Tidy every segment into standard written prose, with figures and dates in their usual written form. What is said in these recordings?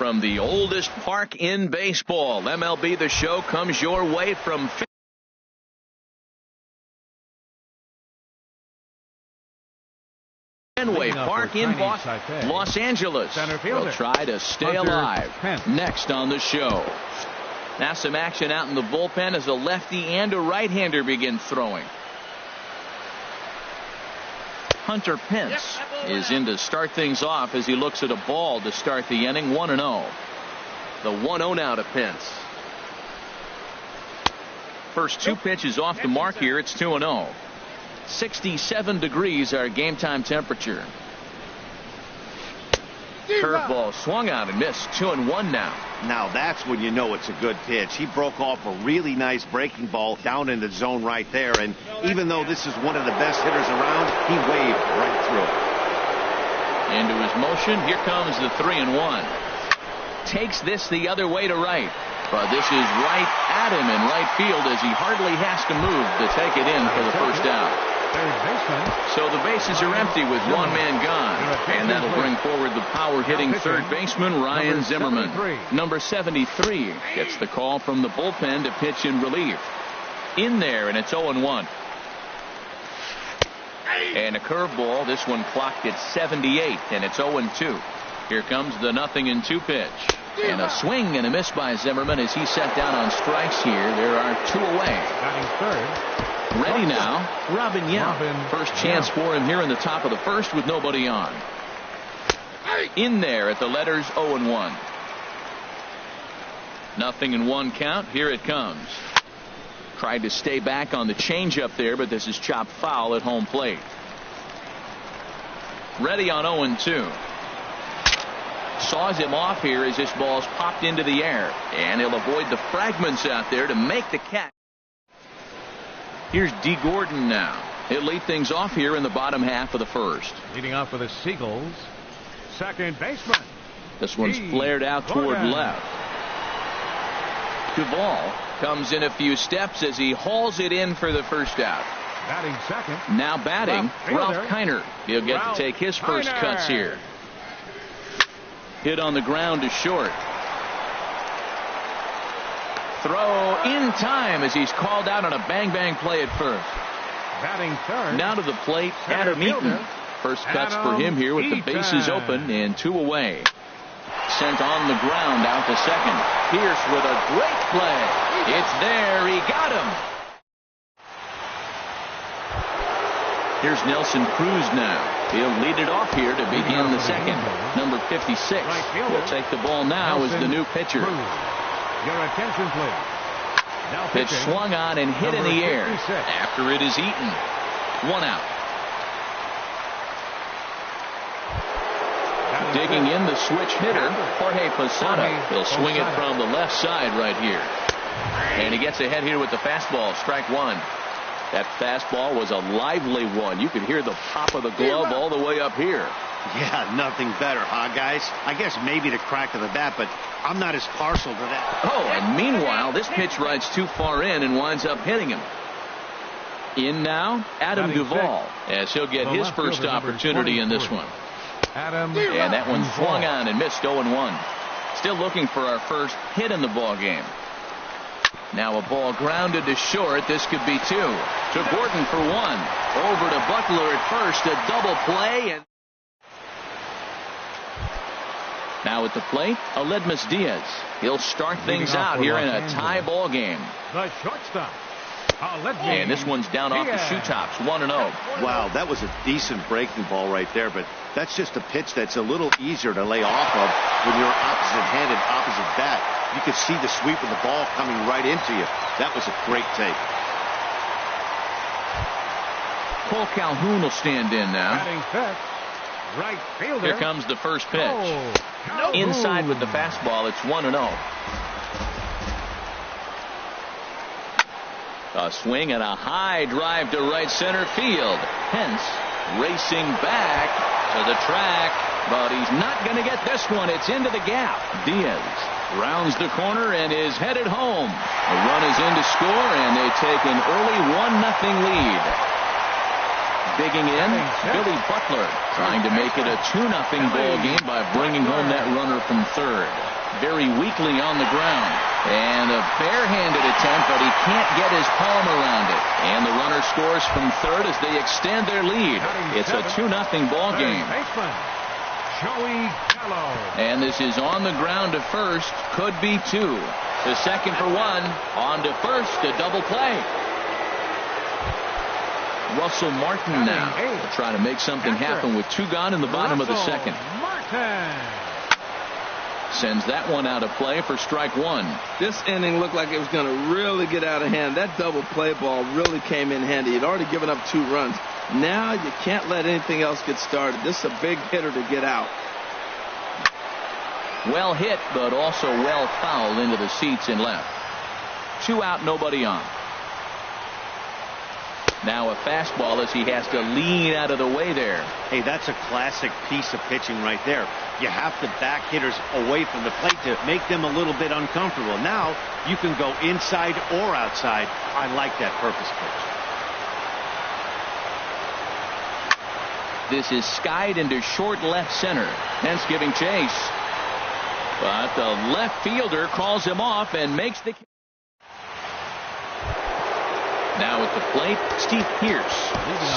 from the oldest park in baseball. MLB The Show comes your way from Fenway Park in Boston, Los Angeles. Will try to stay alive. Next on the show. Now some action out in the bullpen as a lefty and a right-hander begin throwing. Hunter Pence is in to start things off as he looks at a ball to start the inning. 1-0. The 1-0 now to Pence. First two pitches off the mark here. It's 2-0. 67 degrees our game time temperature. Curveball swung out and missed. 2-1 now. Now that's when you know it's a good pitch. He broke off a really nice breaking ball down in the zone right there, and even though this is one of the best hitters around, he waved right through it. Into his motion. Here comes the 3-1. Takes this the other way to right, but this is right at him in right field as he hardly has to move to take it in for the first out. So the bases are empty with one man gone, and that'll bring forward the power-hitting third baseman Ryan Zimmerman. Number 73 gets the call from the bullpen to pitch in relief. In there, and it's 0-1. And a curveball. This one clocked at 78, and it's 0-2. Here comes the 0-2 pitch. And a swing and a miss by Zimmerman as he's set down on strikes here. There are two away. Ready now, Robin Young. First chance for him here in the top of the first with nobody on. In there at the letters 0-1. 0-1 count. Here it comes. Tried to stay back on the changeup there, but this is chopped foul at home plate. Ready on 0-2. Saws him off here as this ball's popped into the air, and he'll avoid the fragments out there to make the catch. Here's D. Gordon now. He'll lead things off here in the bottom half of the first. Leading off for the Seagulls, second baseman. This one's flared out toward left. Duvall comes in a few steps as he hauls it in for the first out. Batting second. Now batting, Ralph Kiner. He'll get to take his first cuts here. Hit on the ground to short. Throw in time as he's called out on a bang-bang play at first. Batting third. Now to the plate, Adam Eaton. First cuts for him here with the bases open and two away. Sent on the ground out to second. Pierce with a great play. It's there. He got him. Here's Nelson Cruz now. He'll lead it off here to begin the second. Number 56 will take the ball now as the new pitcher. Your attention, please. Now pitch swung on and hit in the air after it is eaten. 1 out. Digging in the switch hitter, Jorge Posada. He'll swing it from the left side right here. And he gets ahead here with the fastball. Strike one. That fastball was a lively one. You could hear the pop of the glove all the way up here. Yeah, nothing better, huh, guys? I guess maybe the crack of the bat, but I'm not as partial to that. Oh, and meanwhile, this pitch rides too far in and winds up hitting him. In now, Adam Duvall, as he'll get his first opportunity in this one. And that one swung on and missed. 0-1. Still looking for our first hit in the ball game. Now a ball grounded to short. This could be two. To Gordon for one. Over to Butler at first. A double play. And now at the plate, Aledmus Diaz. He'll start things out here in a tie ball game. The shortstop. And this one's down off the shoe tops. 1-0. Wow, that was a decent breaking ball right there, but that's just a pitch that's a little easier to lay off of when you're opposite-handed, opposite bat. You could see the sweep of the ball coming right into you. That was a great take. Cole Calhoun will stand in now. Right fielder. Here comes the first pitch. Inside with the fastball. It's 1-0. A swing and a high drive to right center field. Pence racing back to the track, but he's not going to get this one. It's into the gap. Diaz rounds the corner and is headed home. The run is in to score, and they take an early 1-0 lead. Digging in, Billy Butler trying to make it a 2-0 ball game by bringing home that runner from third. Very weakly on the ground. And a barehanded attempt, but he can't get his palm around it. And the runner scores from third as they extend their lead. It's a 2-0 ball game. And this is on the ground to first. Could be two. To second for one. On to first. A double play. Russell Martin now will try to make something happen with two gone in the bottom of the second. Sends that one out of play for strike one. This inning looked like it was going to really get out of hand. That double play ball really came in handy. He'd already given up 2 runs. Now you can't let anything else get started. This is a big hitter to get out. Well hit, but also well fouled into the seats in left. 2 out, nobody on. Now a fastball as he has to lean out of the way there. Hey, that's a classic piece of pitching right there. You have to back hitters away from the plate to make them a little bit uncomfortable. Now you can go inside or outside. I like that purpose pitch. This is skied into short left center. Hence giving chase. But the left fielder calls him off and makes the... Now at the plate, Steve Pearce.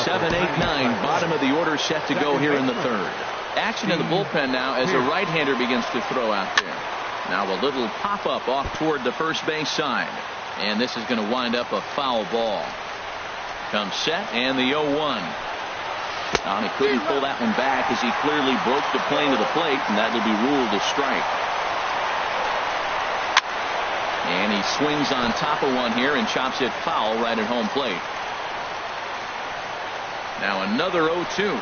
7, 8, 9, bottom of the order set to go here in the third. Action in the bullpen now as a right-hander begins to throw out there. Now a little pop-up off toward the first base side. And this is going to wind up a foul ball. Comes set and the 0-1. He couldn't pull that one back as he clearly broke the plane to the plate, and that will be ruled a strike. And he swings on top of one here and chops it foul right at home plate. Now another 0-2.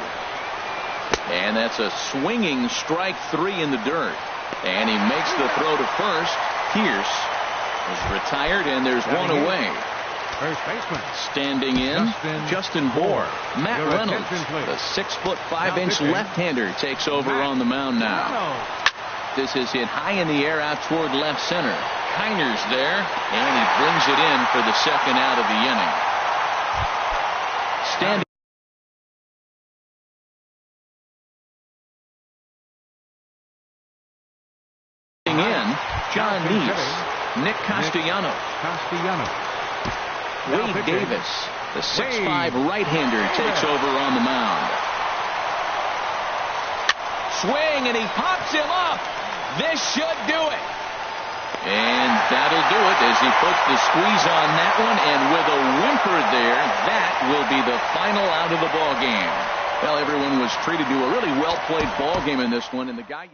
And that's a swinging strike 3 in the dirt. And he makes the throw to first. Pierce is retired, and there's one away. First baseman. Standing in, Justin Bohr. Matt Reynolds, the 6'5" left-hander, takes over on the mound now. This is hit high in the air out toward left center. Kiner's there, and he brings it in for the second out of the inning. Standing in, John Neese, Nick Castellanos, Wade Davis, the 6'5" right-hander, takes over on the mound. Swing, and he pops him up. This should do it. And that'll do it as he puts the squeeze on that one, and with a whimper there, that will be the final out of the ball game. Well, everyone was treated to a really well-played ball game in this one, and the guy...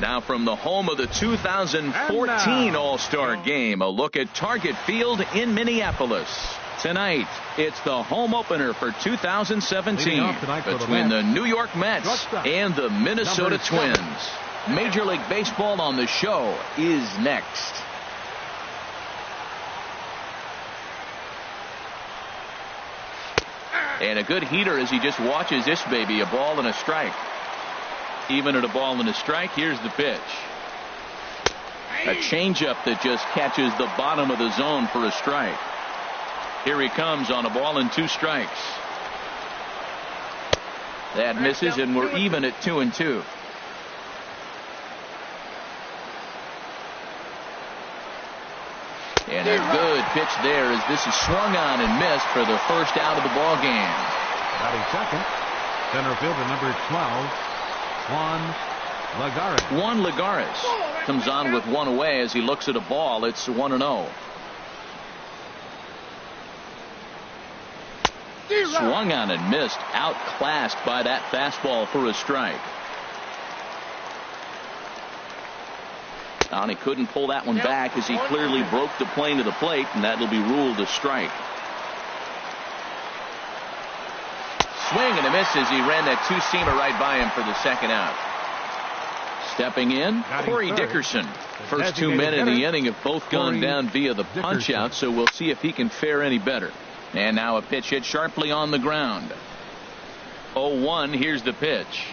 Now from the home of the 2014 All-Star Game, a look at Target Field in Minneapolis. Tonight, it's the home opener for 2017 between the New York Mets and the Minnesota Twins. Major League Baseball on the show is next. And a good heater as he just watches this baby, a ball and a strike. Even at a ball and a strike, here's the pitch. A changeup that just catches the bottom of the zone for a strike. Here he comes on a ball and 2 strikes. That misses, and we're even at 2-2. And a good pitch there as this is swung on and missed for the first out of the ball game. Batting second, center fielder number 12, Juan Lagares comes on with 1 away as he looks at a ball. It's 1-0. Swung on and missed, outclassed by that fastball for a strike. And he couldn't pull that one back as he clearly broke the plane to the plate, and that'll be ruled a strike. Swing and a miss as he ran that 2-seamer right by him for the second out. Stepping in, Corey Dickerson. First 2 men in the inning have both gone down via the punch out, so we'll see if he can fare any better. And now a pitch hit sharply on the ground. 0-1, here's the pitch.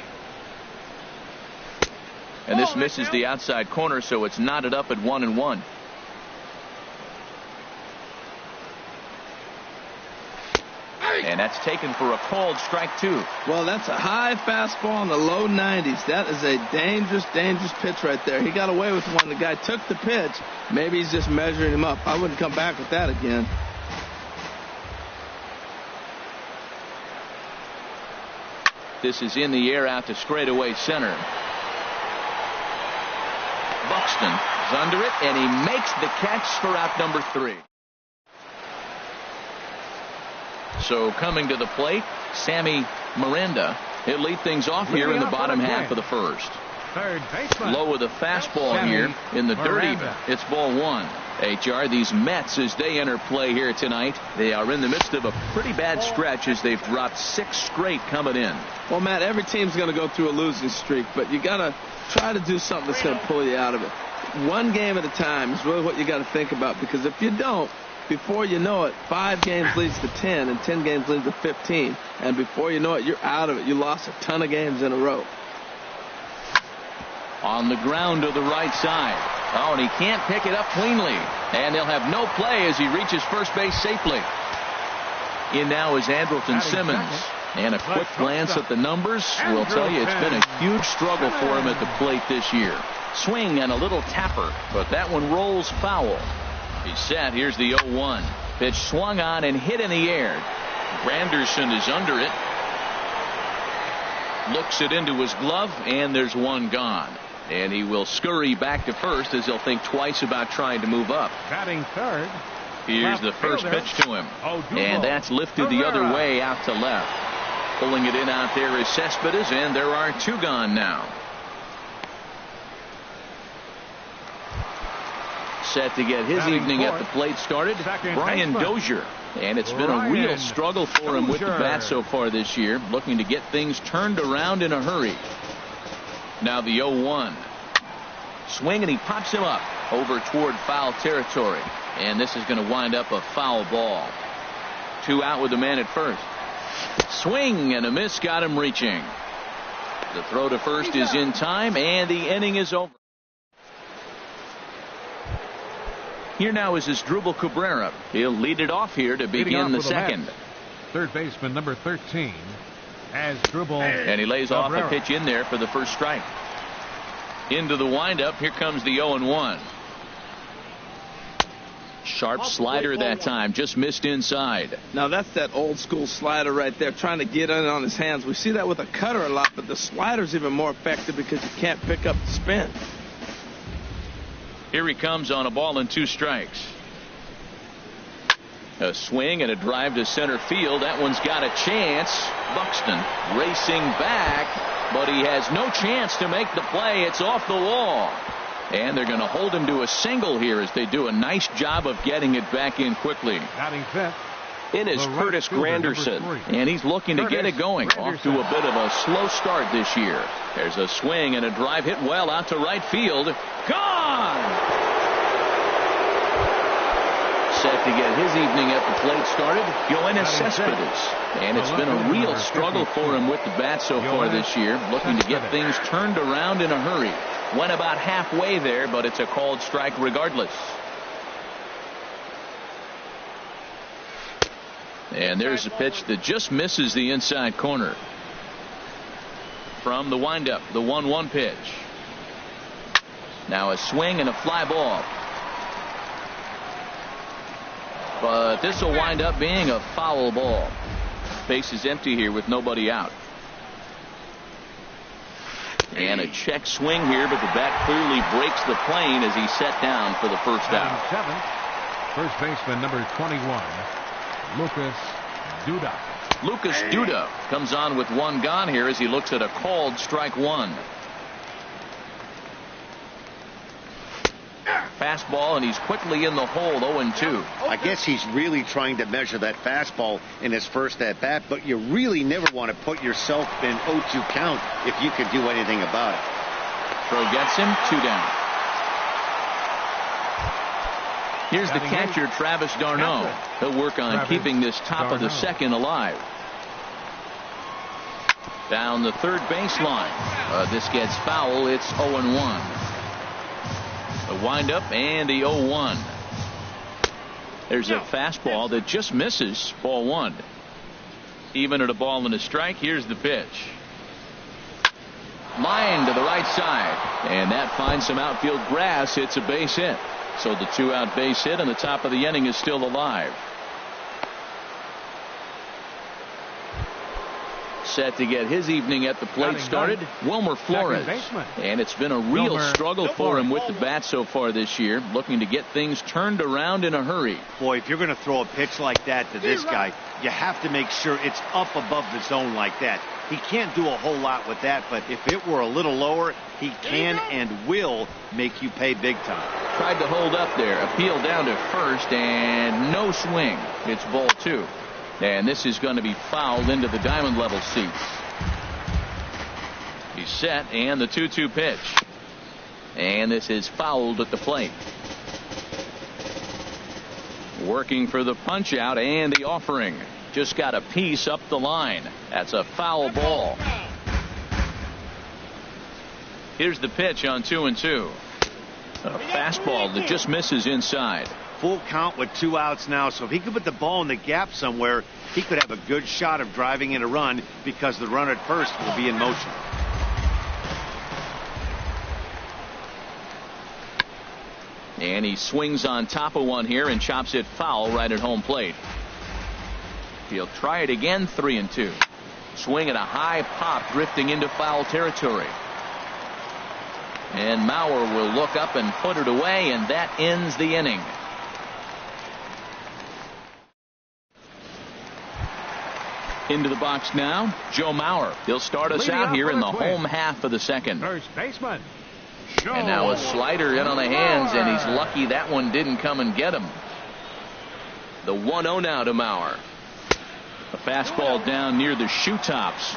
And this misses the outside corner, so it's knotted up at 1-1. And that's taken for a called strike 2. Well, that's a high fastball in the low 90s. That is a dangerous, dangerous pitch right there. He got away with one. The guy took the pitch. Maybe he's just measuring him up. I wouldn't come back with that again. This is in the air out to straightaway center. Buxton is under it, and he makes the catch for out number 3. So coming to the plate, Sammy Miranda. He'll lead things off here in the bottom half of the first. Third baseman. Low with a fastball here in the dirt even. It's ball 1. HR, these Mets, as they enter play here tonight, they are in the midst of a pretty bad stretch as they've dropped 6 straight coming in. Well, Matt, every team's going to go through a losing streak, but you got to try to do something that's going to pull you out of it. 1 game at a time is really what you got to think about, because if you don't, before you know it, 5 games leads to 10, and 10 games leads to 15, and before you know it, you're out of it. You lost a ton of games in a row. On the ground to the right side. Oh, and he can't pick it up cleanly. And they'll have no play as he reaches first base safely. In now is Andrelton Simmons. And a quick glance at the numbers will tell you it's been a huge struggle for him at the plate this year. Swing and a little tapper, but that one rolls foul. He's set. Here's the 0-1. Pitch swung on and hit in the air. Granderson is under it. Looks it into his glove, and there's one gone. And he will scurry back to first as he'll think twice about trying to move up. Batting third. Here's the first pitch to him. And that's lifted the other way out to left. Pulling it in out there is Cespedes, and there are 2 gone now. Set to get his evening at the plate started, Brian Dozier. And it's been a real struggle for him with the bat so far this year, looking to get things turned around in a hurry. Now the 0-1. Swing, and he pops him up over toward foul territory. And this is going to wind up a foul ball. 2 out with the man at first. Swing and a miss got him reaching. The throw to first is in time, and the inning is over. Here now is Asdrubal Cabrera. He'll lead it off here to begin the second. Third baseman number 13, Asdrubal. And he lays off a pitch in there for the first strike. Into the windup. Here comes the 0-1. Sharp slider that time, just missed inside. Now that's that old school slider right there, trying to get in on his hands. We see that with a cutter a lot, but the slider's even more effective because you can't pick up the spin. Here he comes on a ball and 2 strikes. A swing and a drive to center field. That one's got a chance. Buxton racing back, but he has no chance to make the play. It's off the wall. And they're going to hold him to a single here as they do a nice job of getting it back in quickly. Batting fifth In is Curtis Granderson, and he's looking to get it going. Off to a bit of a slow start this year. There's a swing and a drive hit well out to right field. Gone! Set to get his evening at the plate started, Yoenis Cespedes. And it's been a real struggle for him with the bat so far this year, looking to get things turned around in a hurry. Went about halfway there, but it's a called strike regardless. And there's a pitch that just misses the inside corner. From the windup, the 1-1 pitch. Now a swing and a fly ball. But this will wind up being a foul ball. Base is empty here with nobody out. And a check swing here, but the bat clearly breaks the plane as he's set down for the first out. First baseman number 21, Lucas Duda. Lucas Duda comes on with one gone here as he looks at a called strike one. Fastball, and he's quickly in the hole, 0-2. I guess he's really trying to measure that fastball in his first at bat, but you really never want to put yourself in 0-2 count if you could do anything about it. Throw gets him, 2 down. Here's the catcher, Travis d'Arnaud. He'll work on keeping this top of the second alive. Down the third baseline. This gets foul. It's 0-1. The windup and the 0-1. There's a fastball that just misses. Ball 1. Even at a ball and a strike. Here's the pitch. Line to the right side, and that finds some outfield grass. It's a base hit. So the 2-out base hit and the top of the inning is still alive. Set to get his evening at the plate started, Wilmer Flores. And it's been a real struggle for him with the bat so far this year, looking to get things turned around in a hurry. Boy, if you're going to throw a pitch like that to this guy, you have to make sure it's up above the zone like that. He can't do a whole lot with that, but if it were a little lower, he can and will make you pay big time. Tried to hold up there, appeal down to first, and no swing. It's ball 2. And this is going to be fouled into the diamond level seats. He's set, and the 2-2 pitch. And this is fouled at the plate. Working for the punch out and the offering. Just got a piece up the line. That's a foul ball. Here's the pitch on 2-2. A fastball that just misses inside. Full count with 2 outs now, so if he could put the ball in the gap somewhere, he could have a good shot of driving in a run because the runner at first will be in motion. And he swings on top of one here and chops it foul right at home plate. He'll try it again, 3-2. Swing at a high pop, drifting into foul territory. And Mauer will look up and put it away, and that ends the inning. Into the box now, Joe Mauer. He'll start us out here in the home half of the second. First baseman. And now a slider in on the hands, and he's lucky that one didn't come and get him. The 1-0 now to Mauer. A fastball down near the shoe tops.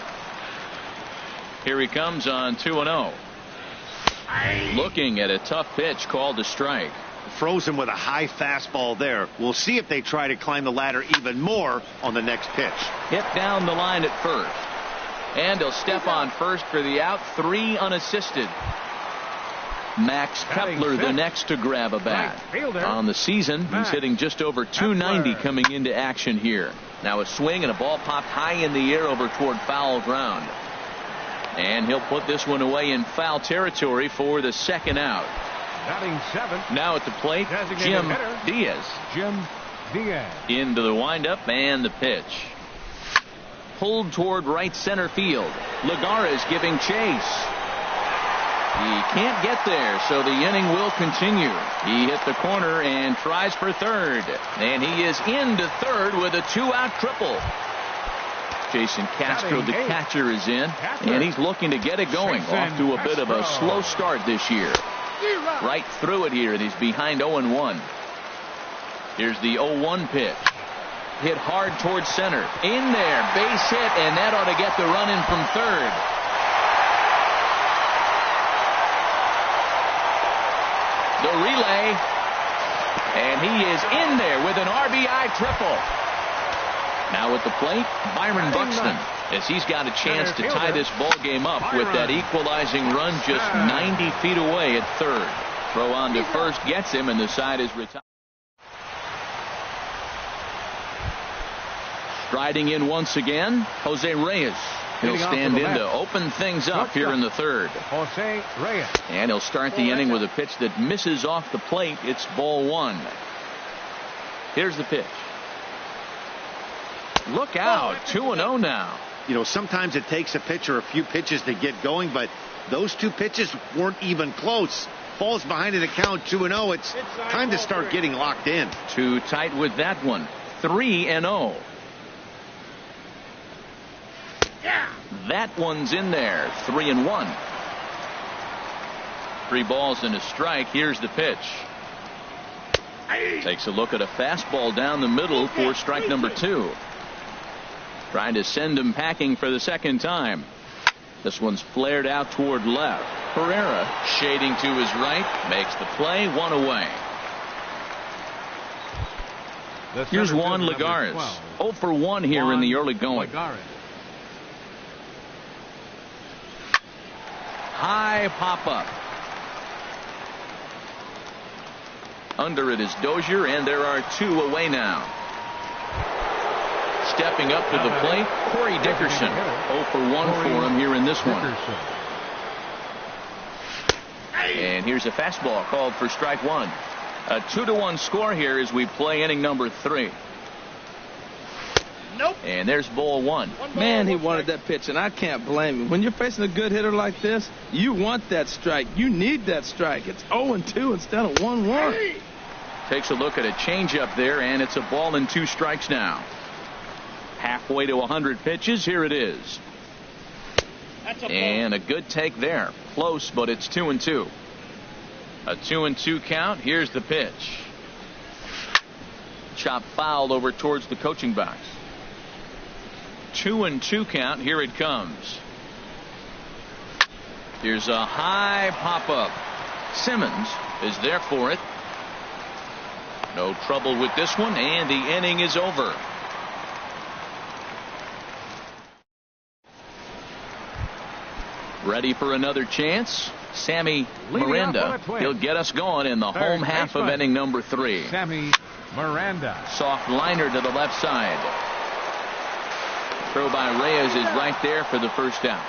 Here he comes on 2-0. Looking at a tough pitch called a strike. Froze him with a high fastball there. We'll see if they try to climb the ladder even more on the next pitch. Hit down the line at first. And he'll step on first for the out. 3 unassisted. Max Kepler the next to grab a bat. On the season, he's hitting just over 290 coming into action here. Now a swing and a ball popped high in the air over toward foul ground. And he'll put this one away in foul territory for the second out. Batting 7th. Now at the plate, Jim Diaz. Jim Diaz. Into the windup and the pitch. Pulled toward right center field. Lagares giving chase. He can't get there, so the inning will continue. He hit the corner and tries for third. And he is into third with a 2-out triple. Jason Castro, the catcher, is in, and he's looking to get it going. Off to a bit of a slow start this year. Right through it here, and he's behind 0-1. Here's the 0-1 pitch. Hit hard towards center. In there, base hit, and that ought to get the run in from third. The relay, and he is in there with an RBI triple. Now at the plate, Byron Buxton, as he's got a chance to tie this ball game up with that equalizing run just 90 feet away at third. Throw on to first gets him, and the side is retired. Striding in once again, Jose Reyes. He'll stand in to open things up here in the third. Jose Reyes. And he'll start the inning with a pitch that misses off the plate. It's ball one. Here's the pitch. Look out, 2-0 now. You know, sometimes it takes a pitcher a few pitches to get going, but those two pitches weren't even close. Falls behind in the count, 2-0. It's time to start getting locked in. Too tight with that one. 3-0. That one's in there. 3-1. 3 balls and a strike. Here's the pitch. Takes a look at a fastball down the middle for strike number 2. Trying to send him packing for the second time. This one's flared out toward left. Herrera shading to his right. Makes the play. 1 away. Here's Juan Lagares. 0 for 1 here in the early going. High pop up. Under it is Dozier, and there are 2 away now. Stepping up to the plate, Corey Dickerson. 0 for 1 for him here in this one. And here's a fastball called for strike 1. A 2-1 score here as we play inning number 3. Nope. And there's ball 1. Man, he wanted that pitch, and I can't blame him. When you're facing a good hitter like this, you want that strike. You need that strike. It's 0-2 instead of 1-1. Takes a look at a changeup there, and it's a ball and 2 strikes now. Halfway to 100 pitches. Here it is. And a good take there. Close, but it's 2-2. A 2-2 count. Here's the pitch. Chop foul over towards the coaching box. 2-2 count. Here it comes. Here's a high pop-up. Simmons is there for it. No trouble with this one, and the inning is over. Ready for another chance? Sammy Miranda. He'll get us going in the home half of inning number 3. Sammy Miranda. Soft liner to the left side. Throw by Reyes is right there for the first out.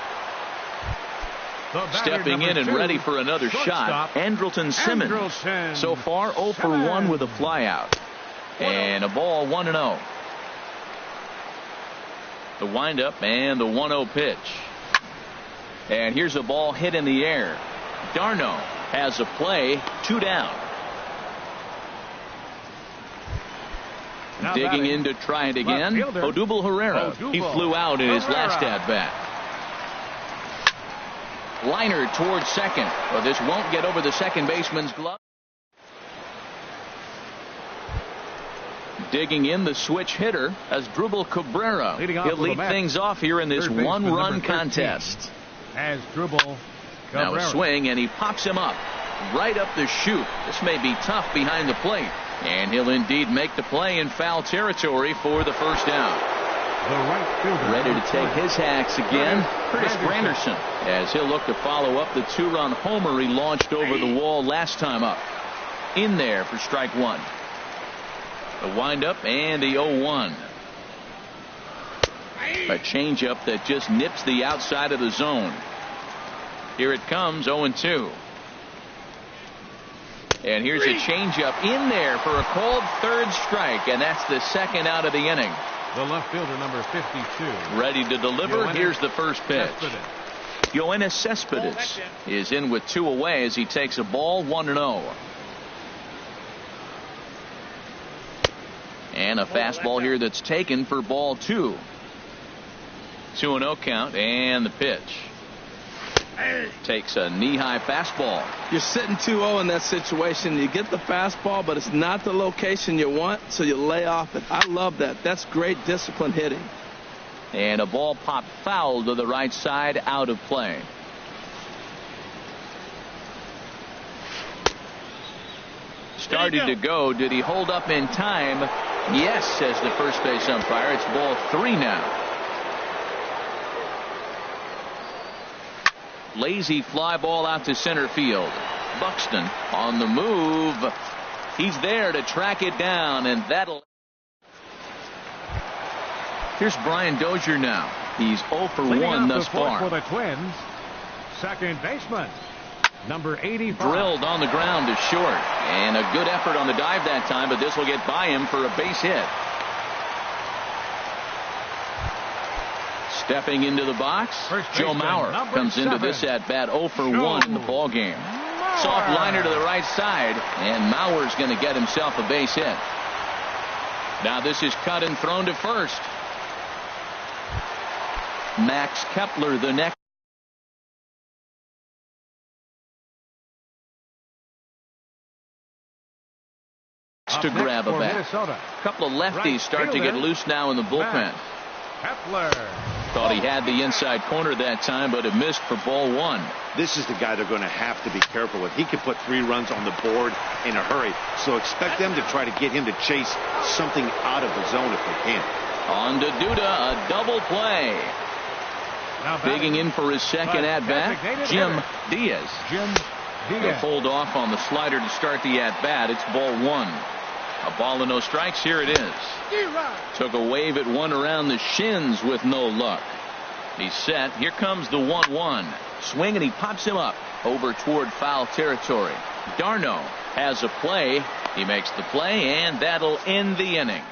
Stepping in and ready for another shot, Andrelton Simmons. So far 0 for 1 with a flyout. And a ball 1-0. The windup and the 1-0 pitch. And here's a ball hit in the air. Darno has a play. 2 down. Digging in to try it again. Odubel Herrera. He flew out in his last at bat. Liner towards second. Well, this won't get over the second baseman's glove. Digging in the switch hitter as Drubal Cabrera. He'll lead things off here in this 1-run contest. As Drubal Cabrera. Now a swing, and he pops him up right up the chute. This may be tough behind the plate, and he'll indeed make the play in foul territory for the first out. The right fielder. Ready to take his hacks again, Curtis Granderson, as he'll look to follow up the 2-run homer he launched over the wall last time up. In there for strike 1. The windup and the 0-1. A changeup that just nips the outside of the zone. Here it comes, 0-2. And here's a changeup in there for a called third strike, and that's the second out of the inning. The left fielder, number 52. Ready to deliver. Here's the first pitch. Yoenis Cespedes is in with 2 away as he takes a ball 1-0. And a fastball here that's taken for ball 2. 2-0 count, and the pitch. Takes a knee-high fastball. You're sitting 2-0 in that situation. You get the fastball, but it's not the location you want, so you lay off it. I love that. That's great disciplined hitting. And a ball popped foul to the right side, out of play. Started to go. Did he hold up in time? Yes, says the first base umpire. It's ball 3 now. Lazy fly ball out to center field. Buxton on the move. He's there to track it down, and that'll. Here's Brian Dozier now. He's 0 for 1 thus far. For the Twins, second baseman, number 85. Drilled on the ground to short, and a good effort on the dive that time, but this will get by him for a base hit. Stepping into the box, Joe Mauer comes into this at bat 0 for 1 in the ball game. Soft liner to the right side, and Mauer's going to get himself a base hit. Now this is cut and thrown to first. Max Kepler the next. To grab a bat. A couple of lefties start to get loose now in the bullpen. Kepler. Thought he had the inside corner that time, but it missed for ball 1. This is the guy they're going to have to be careful with. He can put 3 runs on the board in a hurry, so expect them to try to get him to chase something out of the zone if they can. On to Duda, a double play. Digging in for his second at-bat, Jim Diaz. He'll hold off on the slider to start the at-bat. It's ball 1. A ball and no strikes. Here it is. Took a wave at one around the shins with no luck. He's set. Here comes the 1-1. Swing, and he pops him up over toward foul territory. Darno has a play. He makes the play, and that'll end the inning.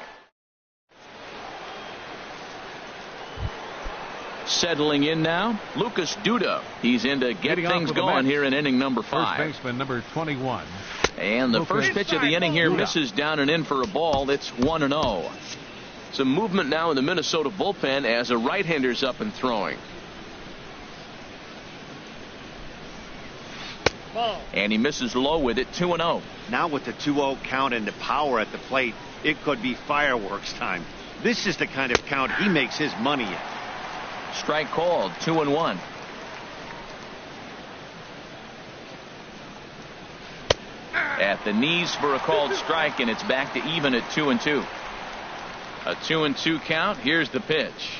Settling in now, Lucas Duda. He's in to get things going here in inning number 5. First baseman number 21. And the first pitch of the inning here misses down and in for a ball. It's 1-0. Some movement now in the Minnesota bullpen as a right-hander's up and throwing. And he misses low with it. 2-0. Now with the 2-0 count and the power at the plate, it could be fireworks time. This is the kind of count he makes his money in. Strike called. 2-1. At the knees for a called strike, and it's back to even at 2-2. A 2-2 count. Here's the pitch.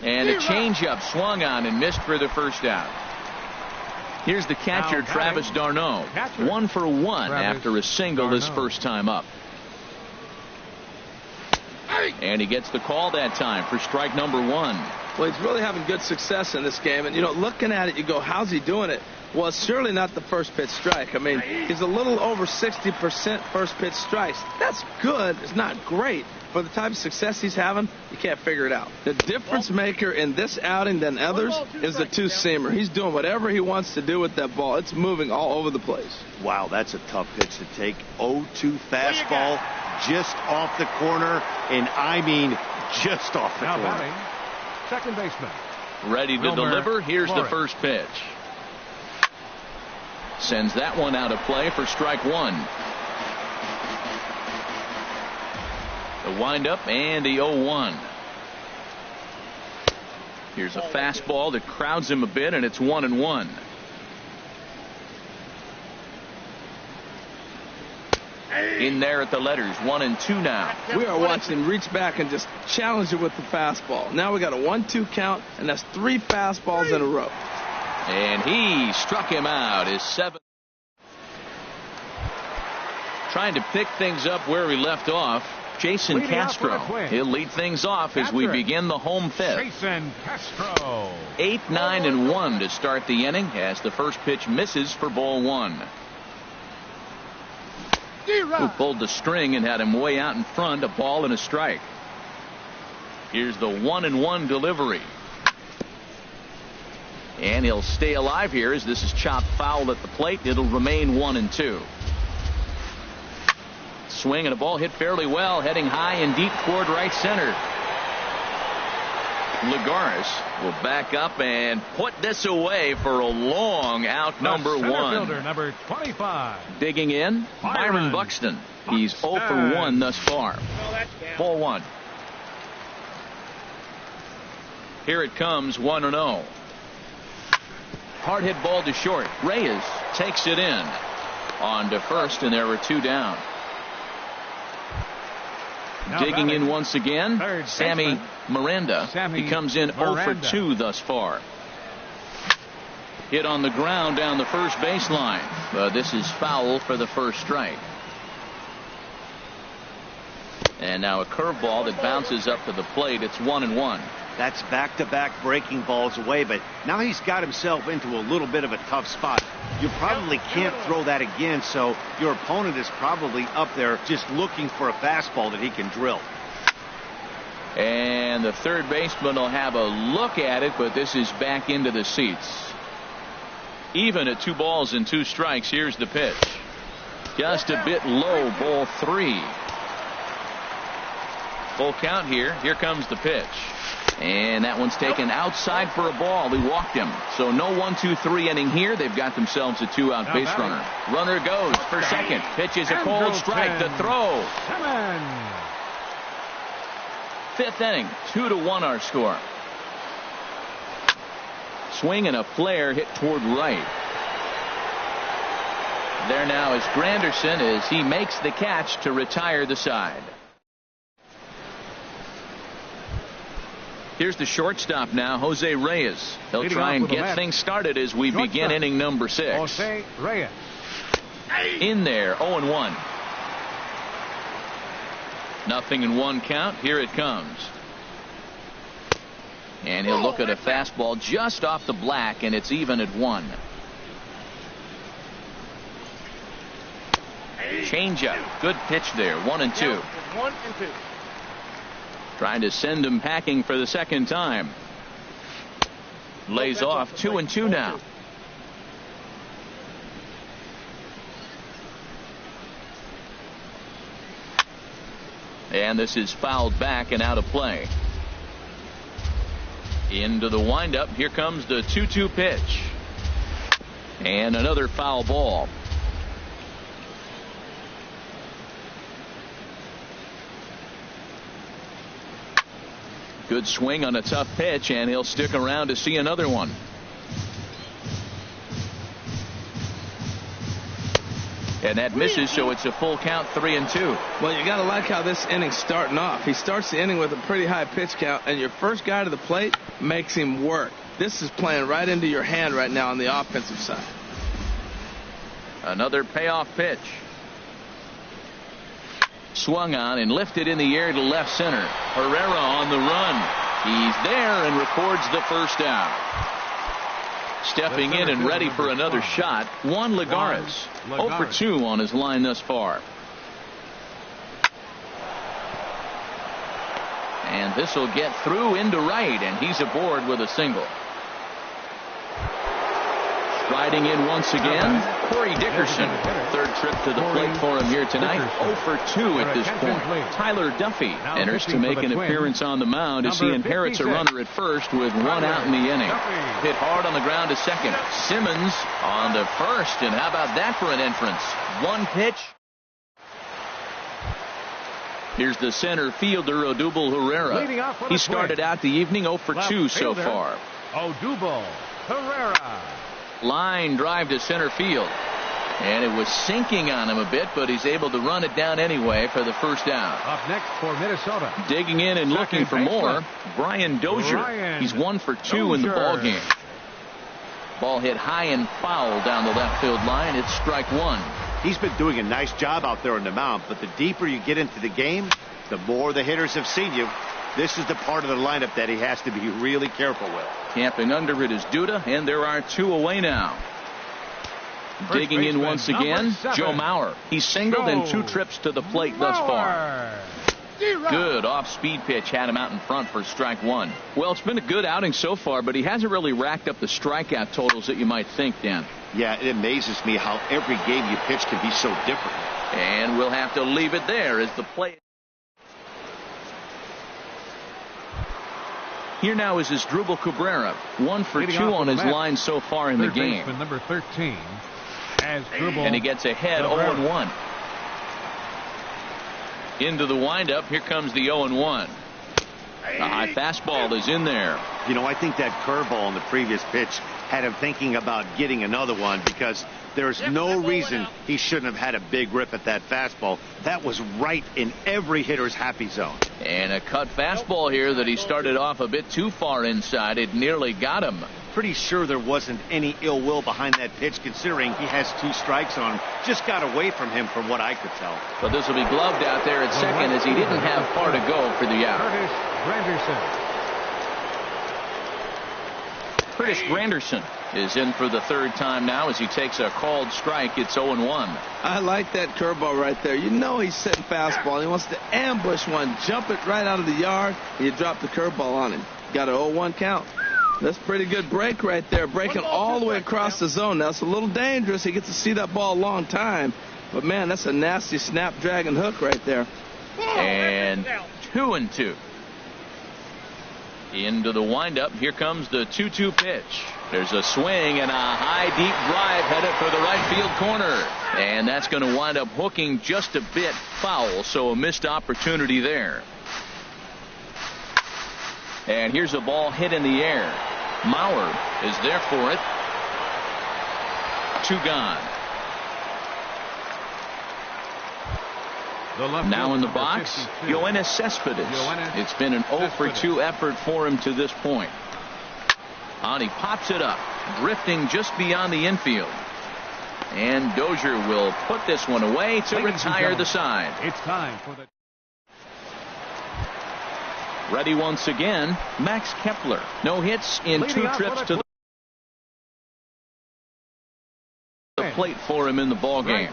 And a changeup swung on and missed for the first out. Here's the catcher, Travis d'Arnaud. 1 for 1 after a single his first time up. And he gets the call that time for strike number 1. Well, he's really having good success in this game. And, you know, looking at it, you go, how's he doing it? Well, it's surely not the first pitch strike. I mean, he's a little over 60% first pitch strikes. That's good. It's not great. For the type of success he's having, you can't figure it out. The difference maker in this outing than others is the two-seamer. He's doing whatever he wants to do with that ball. It's moving all over the place. Wow, that's a tough pitch to take. 0-2 fastball just off the corner, and I mean just off the corner. Batting, second baseman. Ready to deliver. Here's the first pitch. Sends that one out of play for strike 1. The windup and the 0-1. Here's a fastball that crowds him a bit, and it's 1-1. In there at the letters, 1-2 now. We are watching him reach back and just challenge it with the fastball. Now we got a 1-2 count, and that's 3 fastballs in a row. And he struck him out. His 7th. Trying to pick things up where we left off. Jason Castro. He'll lead things off as we begin the home 5th. Jason Castro. 8, 9, and 1 to start the inning as the first pitch misses for ball 1. Who pulled the string and had him way out in front, a ball and a strike. Here's the 1-1 delivery. And he'll stay alive here as this is chopped foul at the plate. It'll remain 1-2. Swing and a ball hit fairly well, heading high and deep toward right center. Lagares will back up and put this away for a long out. Number one. Fielder, number 25. Digging in, Byron Buxton. He's 0 for 1 thus far. Ball 1. Here it comes, 1-0. Hard hit ball to short. Reyes takes it in. On to first, and there were 2 down. Digging in once again, Sammy Miranda. He comes in 0 for 2 thus far. Hit on the ground down the first baseline. This is foul for the first strike. And now a curveball that bounces up to the plate. It's 1-1. That's back-to-back breaking balls away, but now he's got himself into a little bit of a tough spot. You probably can't throw that again, so your opponent is probably up there just looking for a fastball that he can drill. And the third baseman will have a look at it, but this is back into the seats. Even at 2 balls and 2 strikes. Here's the pitch. Just a bit low, ball 3. Full count here. Here comes the pitch. And that one's taken outside for a ball. He walked him. So no 1-2-3 inning here. They've got themselves a 2-out base runner. Runner goes for second. Pitch is a cold strike. The throw. 5th inning. 2-1 our score. Swing and a flare hit toward right. There now is Granderson as he makes the catch to retire the side. Here's the shortstop now, Jose Reyes. He'll try and get things started as we begin inning number 6. Jose Reyes. In there, 0-1. 0-1 count. Here it comes. And he'll look at a fastball just off the black, and it's even at 1. Changeup. Good pitch there. 1-2. 1-2. Trying to send him packing for the second time. Lays off. 2-2 now. And this is fouled back and out of play. Into the windup. Here comes the 2-2 pitch. And another foul ball. Good swing on a tough pitch, and he'll stick around to see another one. And that misses, so it's a full count, 3-2. Well, you got to like how this inning's starting off. He starts the inning with a pretty high pitch count, and your first guy to the plate makes him work. This is playing right into your hand right now on the offensive side. Another payoff pitch. Swung on and lifted in the air to left center. Herrera on the run. He's there and records the first out. Stepping in and ready for another shot, Juan Lagares. 0 for 2 on his line thus far. And this will get through into right, and he's aboard with a single. Striding in once again, Corey Dickerson. 3rd trip to the plate for him here tonight. 0 for 2 at this point. Tyler Duffy enters to make an appearance on the mound as he inherits a runner at first with 1 out in the inning. Hit hard on the ground to second. Simmons on to first, and how about that for an entrance? 1 pitch. Here's the center fielder, Odubel Herrera. He started out the evening 0 for 2 so far. Odubel Herrera. Line drive to center field. And it was sinking on him a bit, but he's able to run it down anyway for the first out. Up next for Minnesota. Digging in and looking for more, Brian Dozier. He's 1 for 2 in the ballgame. Ball hit high and foul down the left field line. It's strike 1. He's been doing a nice job out there on the mound, but the deeper you get into the game, the more the hitters have seen you. This is the part of the lineup that he has to be really careful with. Camping under it is Duda, and there are 2 away now. Digging in once again, Joe Mauer. He's singled in 2 trips to the plate thus far. Good off-speed pitch had him out in front for strike one. Well, it's been a good outing so far, but he hasn't really racked up the strikeout totals that you might think, Dan. Yeah, it amazes me how every game you pitch can be so different. And we'll have to leave it there as the play. Here now is Asdrubal Cabrera, 1 for 2 on his line so far in the game. Number 13, and he gets ahead 0-1. Into the windup. Here comes the 0-1. The high fastball is in there. You know, I think that curveball on the previous pitch had him thinking about getting another one, because there's no reason he shouldn't have had a big rip at that fastball. That was right in every hitter's happy zone. And a cut fastball here that he started off a bit too far inside. It nearly got him. Pretty sure there wasn't any ill will behind that pitch, considering he has 2 strikes on him. Just got away from him from what I could tell. But this will be gloved out there at second, as he didn't have far to go for the out. Curtis Granderson is in for the third time now as he takes a called strike. It's 0-1. I like that curveball right there. You know he's setting fastball. He wants to ambush one, jump it right out of the yard, and you drop the curveball on him. Got an 0-1 count. That's a pretty good break right there, breaking all the way across the zone. Now, it's a little dangerous. He gets to see that ball a long time. But, man, that's a nasty snapdragon hook right there. And 2-2. Into the windup. Here comes the 2-2 pitch. There's a swing and a high, deep drive headed for the right field corner. And that's going to wind up hooking just a bit foul, so a missed opportunity there. And here's a ball hit in the air. Mauer is there for it. 2 gone. Now in the box, Yoenis Cespedes. It's been an 0 for 2 effort for him to this point. And he pops it up, drifting just beyond the infield. And Dozier will put this one away to retire the side. It's time for the... Ready once again, Max Kepler. No hits in 2 trips to the plate for him in the ballgame.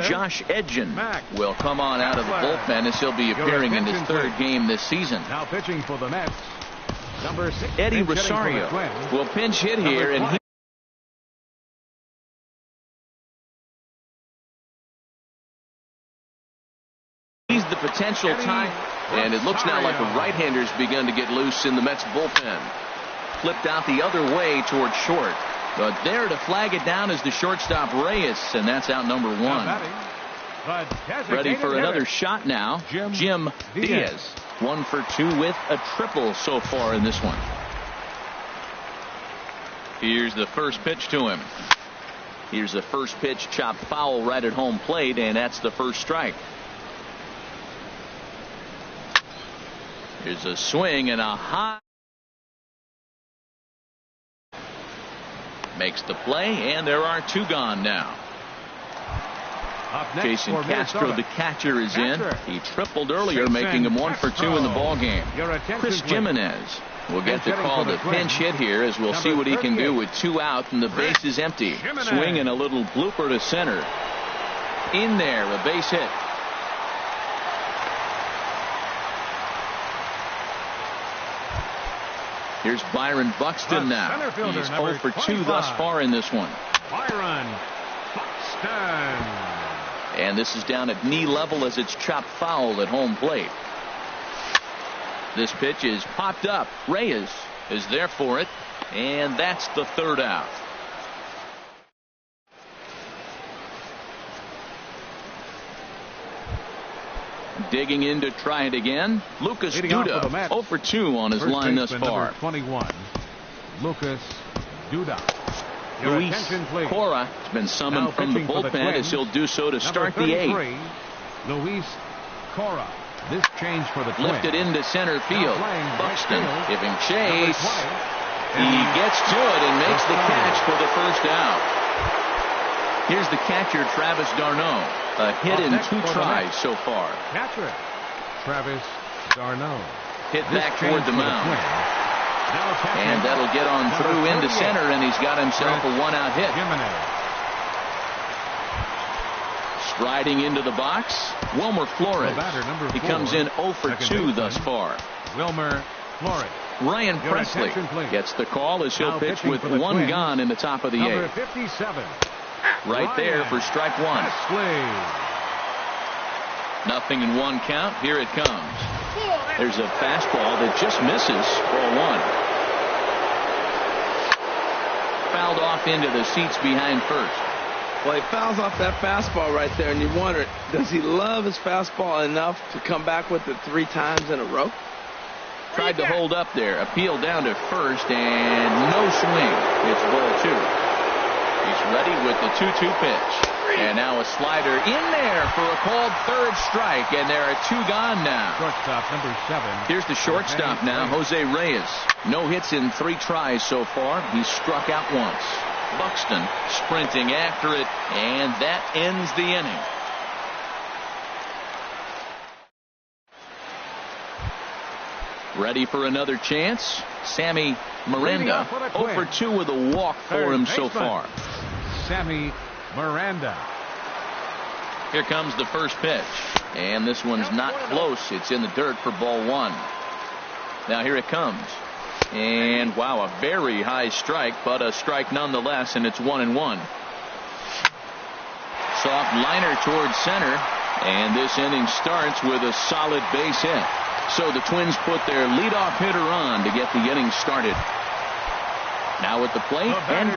Josh Edgin will come on out of the bullpen as he'll be appearing in his 3rd game this season. Now pitching for the Mets, number 6, Eddie Rosario will pinch hit here, and he's the potential time. And it looks now like a right-hander's begun to get loose in the Mets bullpen. Flipped out the other way towards short. But there to flag it down is the shortstop Reyes, and that's out number 1. Ready for another shot now, Jim Diaz. 1 for 2 with a triple so far in this one. Here's the first pitch to him. Here's the first pitch chopped foul right at home plate, and that's the first strike. Here's a swing and a high. Makes the play, and there are 2 gone now. Jason Castro, the catcher, is in. He tripled earlier, making him 1 for 2 in the ballgame. Chris Jimenez will get the call to pinch hit here, as we'll see what he can do with 2 out and the base is empty. Swing and a little blooper to center. In there, a base hit. Here's Byron Buxton now. He's 0 for 2 thus far in this one. Byron Buxton. And this is down at knee level as it's chopped foul at home plate. This pitch is popped up. Reyes is there for it. And that's the 3rd out. Digging in to try it again. Lucas Duda, 0 for 2 on his line thus far. 21, Lucas Duda. Luis Cora has been summoned from the bullpen as he'll do so to start the 8th. Luis Cora. This change for the Twins. Lifted into center field. Buxton giving chase. He gets to it and makes the catch for the first out. Here's the catcher, Travis d'Arnaud. A hit in 2 tries so far. Catcher Travis d'Arnaud. Hit back toward the mound. And that'll get on through into center, and he's got himself a 1-out hit. Striding into the box, Wilmer Flores. batter, number He 4, comes in 0 for 2 baseman, thus far. Wilmer Flores. Ryan Your Presley attention, please. gets the call as he'll Now pitch pitching with for the 1 Twins, gone in the top of the Number 8th. 57. Right there for strike 1. Presley. 0-1 count. Here it comes. There's a fastball that just misses. Ball 1. Fouled off into the seats behind first. Well, he fouls off that fastball right there, and you wonder, does he love his fastball enough to come back with it 3 times in a row? Tried to hold up there. Appeal down to first, and no swing. It's ball 2. He's ready with the 2-2 pitch. And now a slider in there for a called 3rd strike, and there are 2 gone now. Shortstop number 7. Here's the shortstop now, Jose Reyes. No hits in 3 tries so far. He's struck out once. Buxton sprinting after it, and that ends the inning. Ready for another chance. Sammy Miranda 0 for 2 with a walk for him so far. Sammy Miranda. Here comes the first pitch, and this one's not close. It's in the dirt for ball 1. Now here it comes, and wow, a very high strike, but a strike nonetheless, and it's 1-1. Soft liner towards center, and this inning starts with a solid base hit. So the Twins put their leadoff hitter on to get the inning started. Now at the plate, and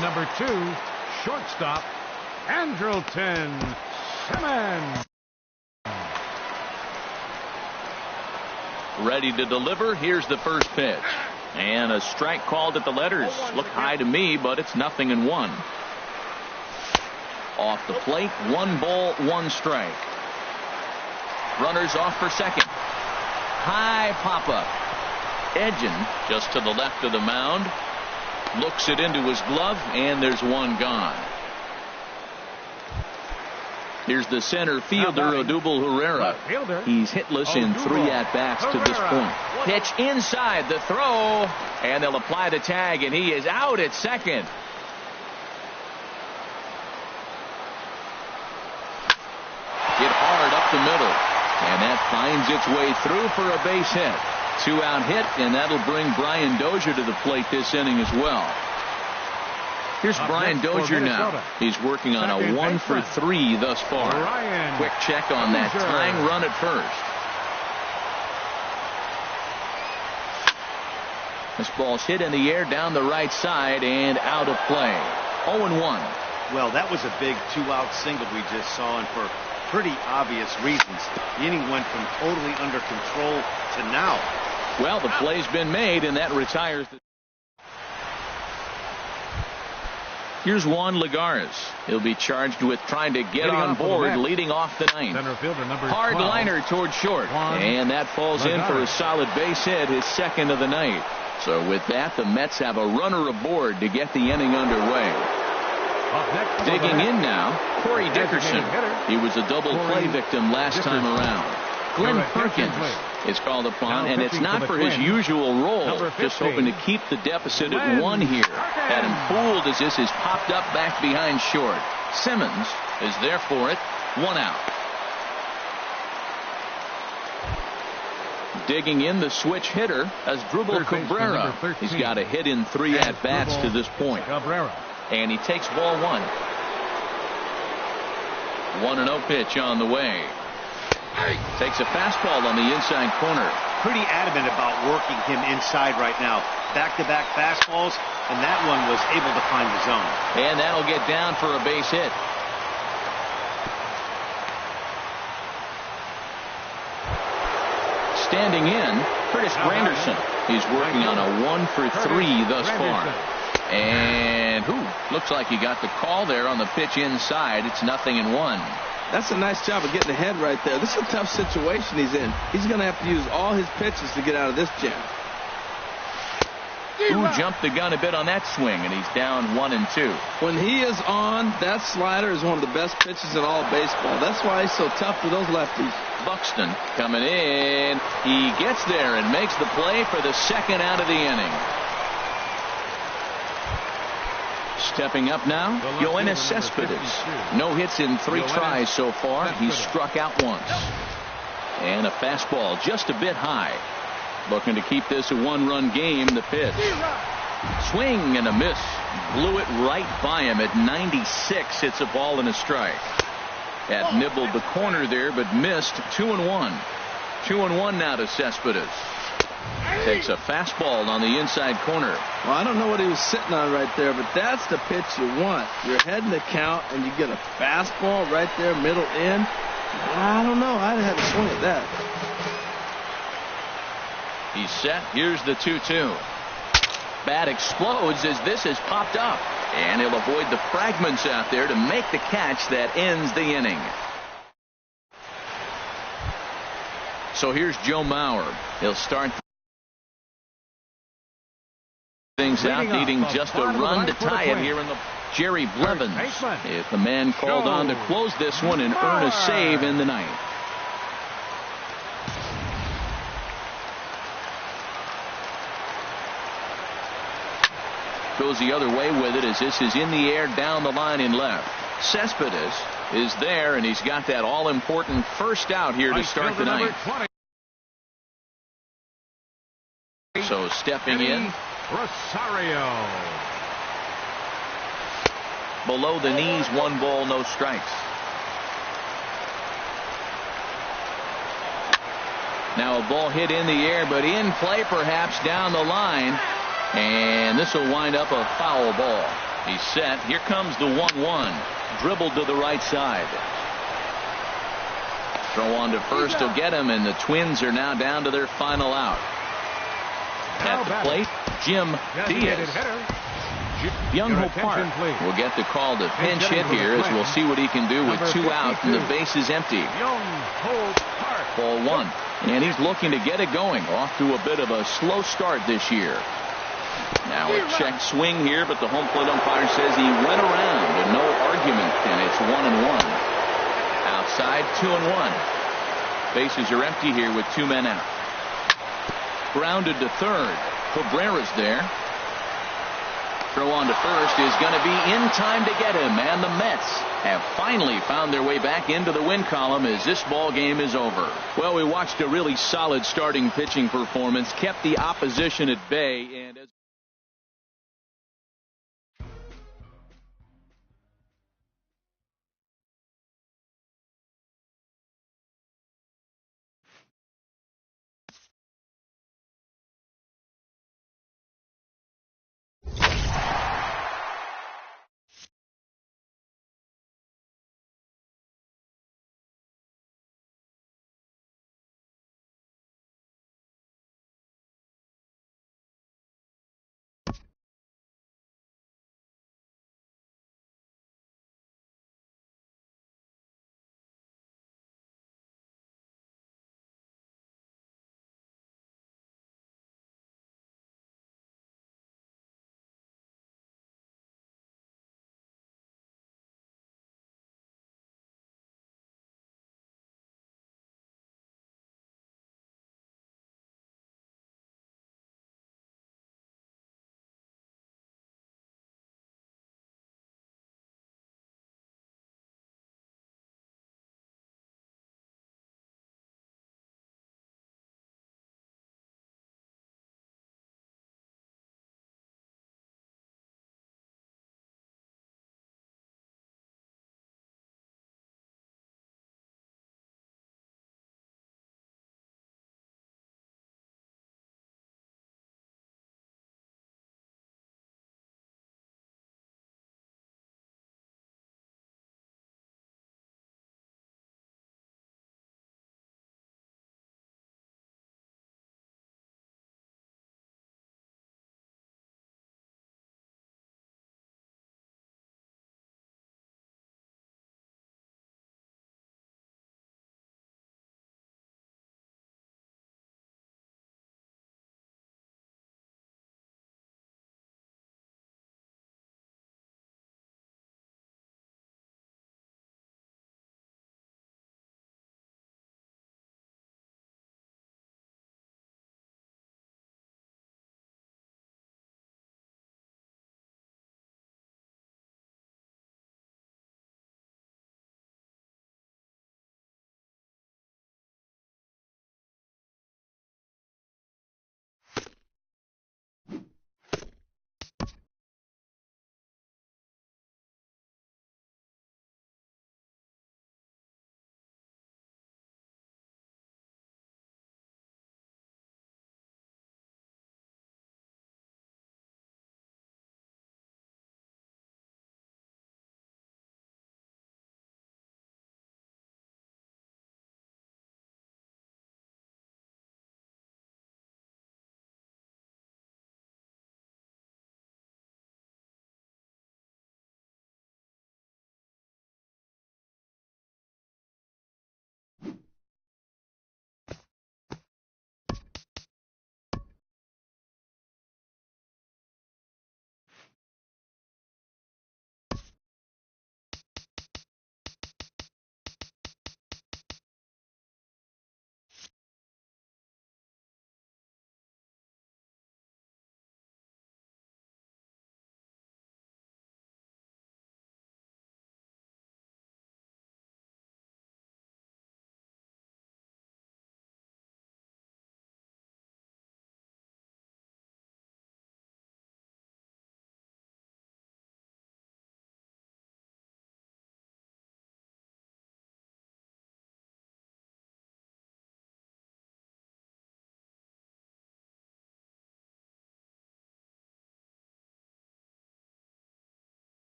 Number 2, shortstop Andrelton Simmons. ready to deliver. Here's the first pitch, and a strike called at the letters. Look high to me, but it's 0-1. Off the plate, 1 ball, 1 strike. Runners off for second. High pop-up. Edging just to the left of the mound. Looks it into his glove, and there's 1 gone. Here's the center fielder, Odubel Herrera. He's hitless in 3 at-bats to this point. Pitch inside, the throw, and they'll apply the tag, and he is out at second. Hit hard up the middle, and that finds its way through for a base hit. 2-out hit, and that'll bring Brian Dozier to the plate this inning as well. Here's Brian Dozier now. He's working on a 1 for 3 thus far. Quick check on that tying run at first. This ball's hit in the air down the right side and out of play. 0-1. Well, that was a big 2-out single we just saw, and for pretty obvious reasons. The inning went from totally under control to now. Well, the play's been made, and that retires the. Here's Juan Lagares. He'll be charged with trying to get on board, leading off the 9th. Center fielder number Hard 12. liner towards short, and that falls in for a solid base hit, his 2nd of the night. So with that, the Mets have a runner aboard to get the inning underway. Digging in now, Corey Dickerson. He was a double play victim last time around. Glenn Perkins is called upon, and it's not for his usual role. Just hoping to keep the deficit at 1 here. Had him fooled as this is popped up back behind short. Simmons is there for it. 1 out. Digging in the switch hitter as Drupal Cabrera. He's got a hit in 3 at-bats to this point. And he takes ball 1. 1-0 pitch on the way. Takes a fastball on the inside corner. Pretty adamant about working him inside right now. Back-to-back fastballs, and that one was able to find the zone. And that'll get down for a base hit. Standing in, Curtis Granderson. He's working on a 1 for 3 thus far. And looks like he got the call there on the pitch inside. It's 0-1. That's a nice job of getting ahead right there. This is a tough situation he's in. He's going to have to use all his pitches to get out of this jam. who jumped the gun a bit on that swing, and he's down 1-2. When he is on, that slider is one of the best pitches in all of baseball. That's why he's so tough to those lefties. Buxton coming in. He gets there and makes the play for the second out of the inning. Stepping up now, Yoenis Cespedes. No hits in 3 tries so far. He's struck out once. And a fastball just a bit high. Looking to keep this a 1-run game. The pitch. Swing and a miss. Blew it right by him at 96. It's a ball and a strike. That nibbled the corner there, but missed. 2-1. 2-1 now to Cespedes. Takes a fastball on the inside corner. Well, I don't know what he was sitting on right there, but that's the pitch you want. You're heading the count, and you get a fastball right there, middle in. I don't know. I'd have to swing at that. He's set. Here's the 2-2. Bat explodes as this has popped up. And he'll avoid the fragments out there to make the catch that ends the inning. So here's Joe Mauer. He'll start things out, needing just a run to tie it here in the Jerry Blevins. If the man called on to close this one and earn a save in the ninth. Goes the other way with it as this is in the air down the line in left. Cespedes is there, and he's got that all-important first out here to start the ninth. So stepping in. Rosario. Below the knees, 1 ball, no strikes. Now a ball hit in the air, but in play perhaps down the line. And this will wind up a foul ball. He's set. Here comes the 1-1. Dribbled to the right side. Throw on to first to get him, and the Twins are now down to their final out. At the plate, Jim Diaz. Young-Ho Park will get the call to pinch hit here as we'll see what he can do with 2 out and the base is empty. Ball 1. And he's looking to get it going. Off to a bit of a slow start this year. Now a check swing here, but the home plate umpire says he went around and no argument, and it's 1-1. Outside, 2-1. Bases are empty here with 2 men out. Grounded to third. Cabrera's there. Throw on to first is going to be in time to get him, and the Mets have finally found their way back into the win column as this ball game is over. Well, we watched a really solid starting pitching performance, kept the opposition at bay, and as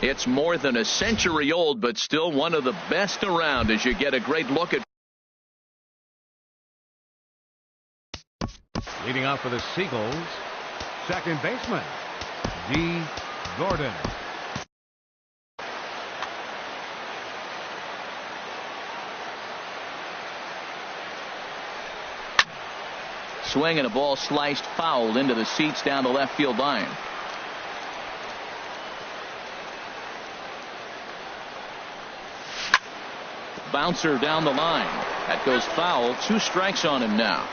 It's more than a century old, but still one of the best around as you get a great look at. Leading off for the Seagulls, second baseman, D. Gordon. Swing and a ball sliced foul into the seats down the left field line. Bouncer down the line. That goes foul. 2 strikes on him now.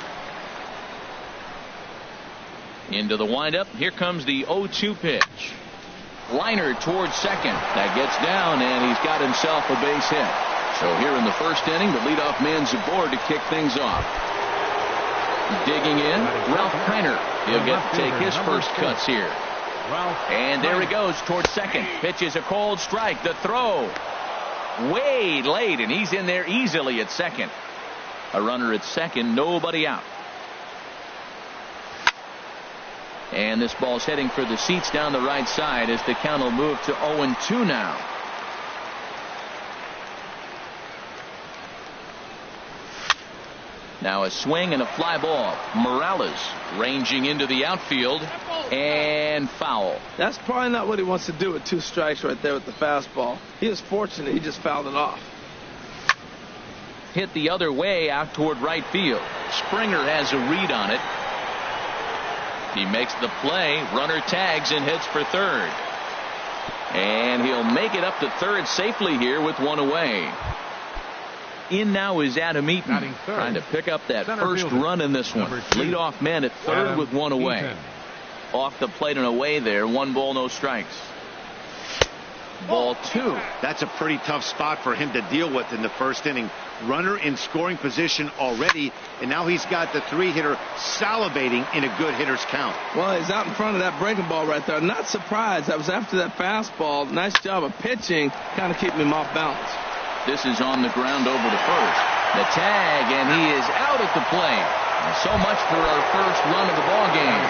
Into the windup. Here comes the 0-2 pitch. Liner towards second. That gets down, and he's got himself a base hit. So here in the first inning, the leadoff man's aboard to kick things off. Digging in, Ralph Kiner. He'll get to take his first cuts here. And there he goes towards second. Pitches a cold strike. The throw way late, and he's in there easily at second. A runner at second, nobody out. And this ball's heading for the seats down the right side as the count will move to 0-2 now. Now a swing and a fly ball. Morales ranging into the outfield and foul. That's probably not what he wants to do with 2 strikes right there with the fastball. He was fortunate. He just fouled it off. Hit the other way out toward right field. Springer has a read on it. He makes the play. Runner tags and heads for third. And he'll make it up to third safely here with 1 away. In now is Adam Eaton, trying to pick up that first run in this one. Leadoff man at third with 1 away. Off the plate and away there. 1 ball, no strikes. Ball 2. That's a pretty tough spot for him to deal with in the first inning. Runner in scoring position already, and now he's got the 3-hitter salivating in a good hitter's count. Well, he's out in front of that breaking ball right there. Not surprised. That was after that fastball. Nice job of pitching, kind of keeping him off balance. This is on the ground over to first. The tag, and he is out at the plate. And so much for our first run of the ball game.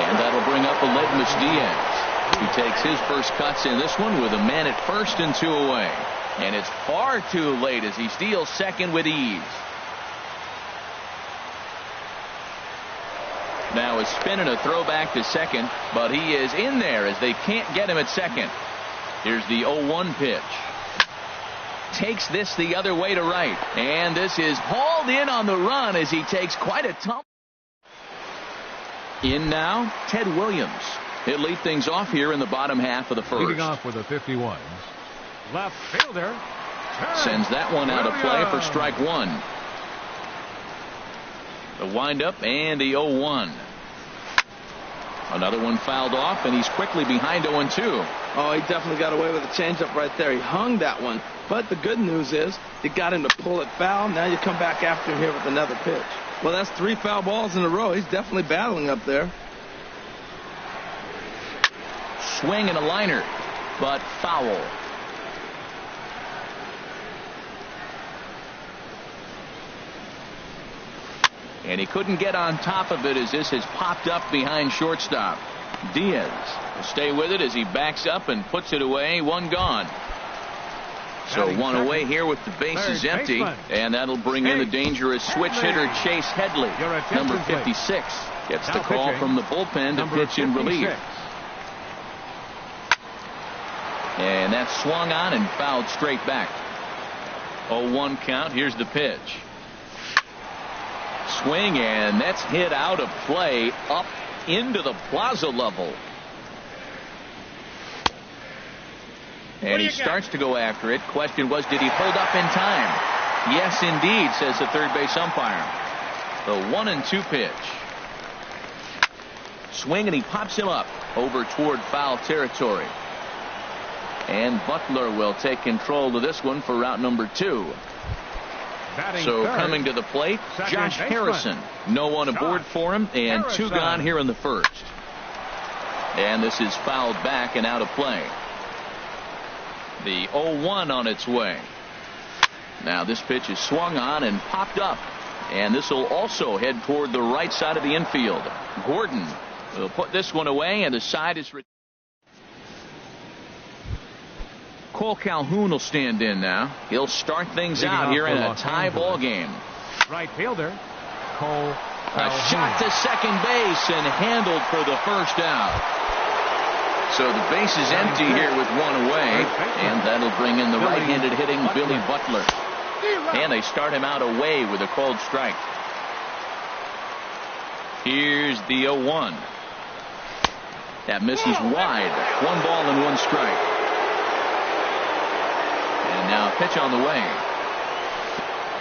And that'll bring up Aledmus Diaz. He takes his first cuts in this one with a man at first and 2 away. And it's far too late as he steals second with ease. Now a spin and a throw back to second, but he is in there as they can't get him at second. Here's the 0-1 pitch. Takes this the other way to right. And this is hauled in on the run as he takes quite a tumble. In now, Ted Williams. He'll lead things off here in the bottom half of the first. Leading off with the 51. Left fielder. Sends that one out of play for strike 1. The windup and the 0-1. Another one fouled off, and he's quickly behind 0-2. Oh, he definitely got away with a changeup right there. He hung that one. But the good news is you got him to pull it foul. Now you come back after him here with another pitch. Well, that's 3 foul balls in a row. He's definitely battling up there. Swing and a liner, but foul. And he couldn't get on top of it as this has popped up behind shortstop. Diaz will stay with it as he backs up and puts it away. 1 gone. So 1 away here with the bases empty. And that'll bring in the dangerous switch hitter Chase Headley. Number 56 gets the call from the bullpen to pitch in relief. And that's swung on and fouled straight back. 0-1 count. Here's the pitch. Swing, and that's hit out of play up into the plaza level. And he starts to go after it. Question was, did he hold up in time? Yes, indeed, says the third base umpire. The 1-2 pitch. Swing, and he pops him up over toward foul territory. And Butler will take control of this one for route number 2. So coming to the plate, Josh Harrison. No one aboard for him, and 2 gone here in the first. And this is fouled back and out of play. The 0-1 on its way. Now this pitch is swung on and popped up. And this will also head toward the right side of the infield. Gordon will put this one away, and the side is... Cole Calhoun will stand in now. He'll start things out here in a tie ball game. Right fielder, Cole A shot to second base and handled for the first out. So the base is empty here with one away, and that'll bring in the right-handed hitting Billy Butler. And they start him out away with a called strike. Here's the 0-1. That misses wide. 1 ball and 1 strike. And now a pitch on the way.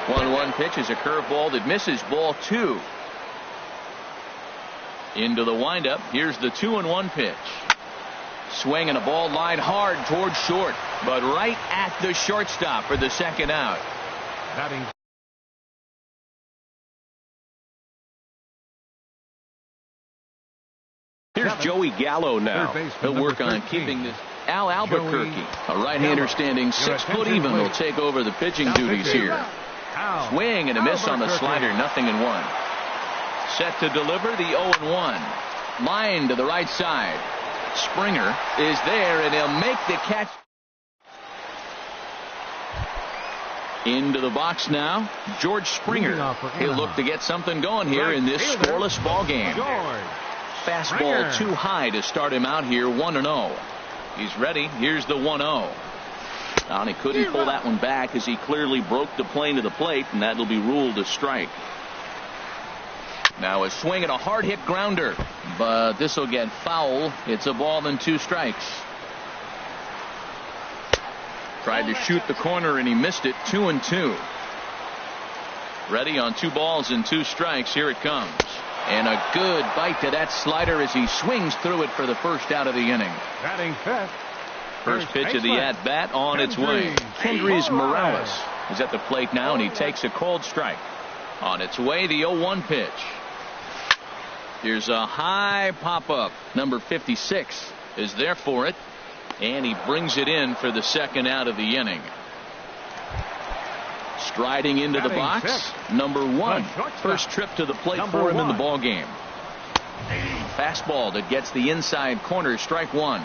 1-1 pitch is a curveball that misses, ball 2. Into the windup. Here's the 2-1 pitch. Swing and a ball line hard towards short, but right at the shortstop for the second out. Batting. Here's Joey Gallo now. He'll work on keeping this. Al Albuquerque, a right-hander standing 6 foot even, will take over the pitching duties here. Swing and a miss on the slider, 0-1. Set to deliver the 0-1. Line to the right side. Springer is there, and he'll make the catch. Into the box now, George Springer. He'll look to get something going here in this scoreless ball game. Fastball too high to start him out here, 1-0. He's ready. Here's the 1-0. And he couldn't pull that one back as he clearly broke the plane to the plate, and that'll be ruled a strike. Now a swing and a hard hit grounder, but this will get foul. It's a ball and 2 strikes. Tried to shoot the corner and he missed it. 2-2. Ready on 2 balls and 2 strikes. Here it comes. And a good bite to that slider as he swings through it for the first out of the inning. Batting fifth. First pitch of the at-bat on its way. Kendrys Morales is at the plate now, and he takes a cold strike. On its way, the 0-1 pitch. Here's a high pop-up. Number 56 is there for it, and he brings it in for the second out of the inning. Striding into the box, number 1. First trip to the plate for him in the ball game. Fastball that gets the inside corner, strike 1.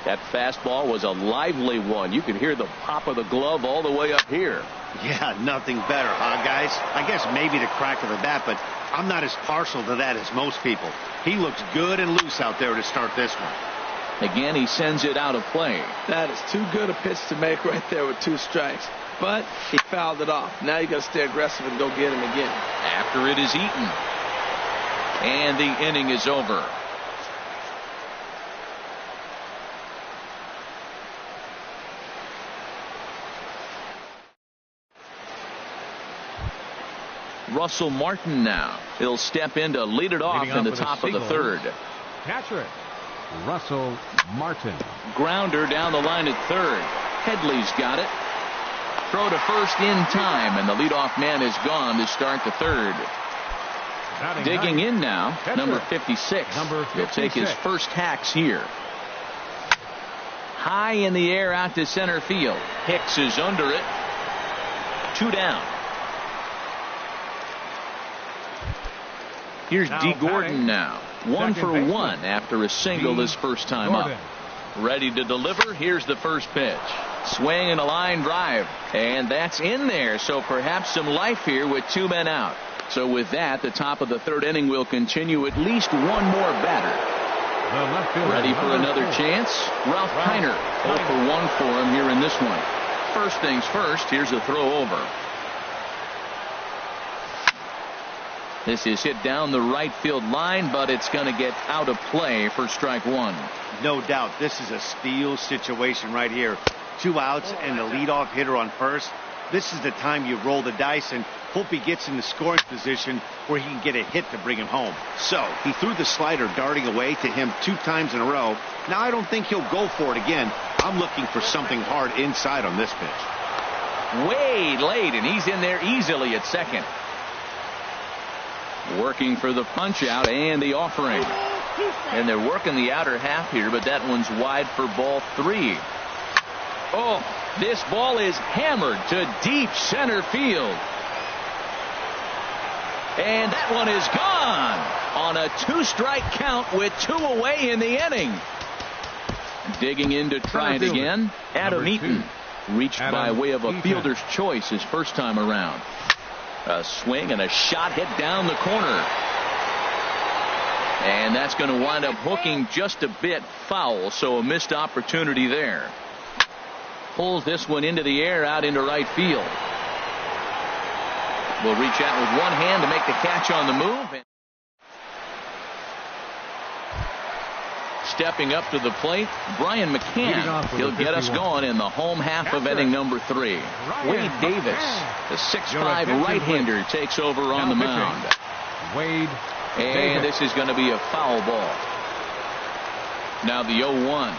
That fastball was a lively one. You could hear the pop of the glove all the way up here. Yeah, nothing better, huh, guys? I guess maybe the crack of the bat, but I'm not as partial to that as most people. He looks good and loose out there to start this one. Again, he sends it out of play. That is too good a pitch to make right there with 2 strikes. But he fouled it off. Now you got to stay aggressive and go get him again. After it is eaten. And the inning is over. Russell Martin now. He'll step in to lead it off in the top of the 3rd. Catcher it, Russell Martin. Grounder down the line at 3rd. Headley's got it. Throw to first in time, and the leadoff man is gone to start the 3rd. Digging in now, number 56. He'll take his first hacks here. High in the air out to center field. Hicks is under it. 2 down. Here's D. Gordon now. 1 for 1 after a single his first time up. Ready to deliver. Here's the first pitch. Swing and a line drive. And that's in there. So perhaps some life here with 2 men out. So with that, the top of the 3rd inning will continue. At least 1 more batter. Ready for another chance. Ralph Kiner. 0 for 1 for him here in this one. First things first. Here's a throw over. This is hit down the right field line, but it's going to get out of play for strike 1. No doubt this is a steal situation right here. 2 outs and the leadoff hitter on first. This is the time you roll the dice and hope he gets in the scoring position where he can get a hit to bring him home. So he threw the slider darting away to him 2 times in a row. Now I don't think he'll go for it again. I'm looking for something hard inside on this pitch. Way late, and he's in there easily at second. Working for the punch out and the offering. And they're working the outer half here, but that one's wide for ball 3. Oh, this ball is hammered to deep center field. And that one is gone on a 2-strike count with 2 away in the inning. Digging in to try it again. Adam Eaton reached by way of a fielder's choice his first time around. A swing and a shot hit down the corner. And that's going to wind up hooking just a bit foul, so a missed opportunity there. Pulls this one into the air out into right field. Will reach out with one hand to make the catch on the move. Stepping up to the plate, Brian McCann. He'll get us going in the home half of inning number 3. Wade Davis, the 6'5" right-hander, takes over on the mound. Wade. And this is going to be a foul ball. Now the 0-1.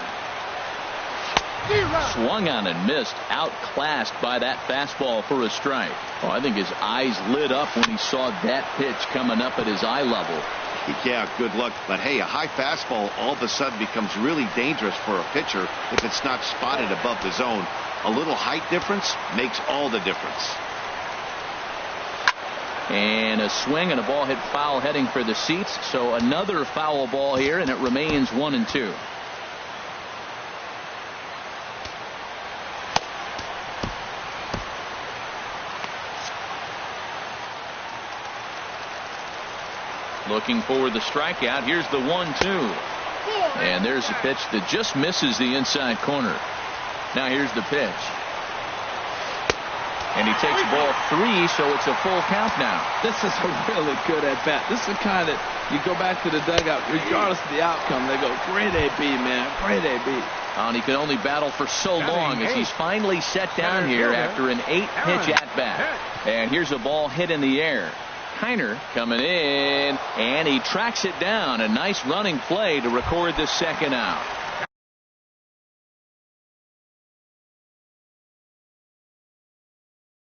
Swung on and missed. Outclassed by that fastball for a strike. Oh, I think his eyes lit up when he saw that pitch coming up at his eye level. Yeah, good luck. But hey, a high fastball all of a sudden becomes really dangerous for a pitcher if it's not spotted above the zone. A little height difference makes all the difference. And a swing and a ball hit foul heading for the seats. So another foul ball here, and it remains 1-2. Looking for the strikeout. Here's the 1-2. And there's a pitch that just misses the inside corner. Now here's the pitch. And he takes ball 3, so it's a full count now. This is a really good at-bat. This is the kind that you go back to the dugout, regardless of the outcome, they go, great AB, man, great AB. And he can only battle for so long as he's finally set down here after an 8-pitch at-bat. And here's a ball hit in the air. Kiner coming in, and he tracks it down. A nice running play to record the second out.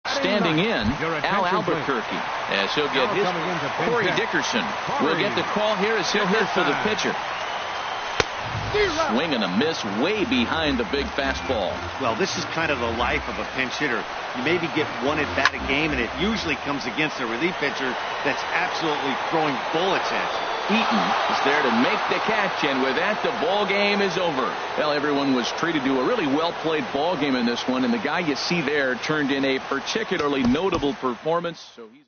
Standing in, Al Albuquerque, as he'll get his. Corey Dickerson will get the call here as he'll hit for the pitcher. Swing and a miss way behind the big fastball. Well, this is kind of the life of a pinch hitter. You maybe get one at bat a game, and it usually comes against a relief pitcher that's absolutely throwing bullets at you. Eaton is there to make the catch, and with that, the ball game is over. Well, everyone was treated to a really well-played ball game in this one, and the guy you see there turned in a particularly notable performance. So he's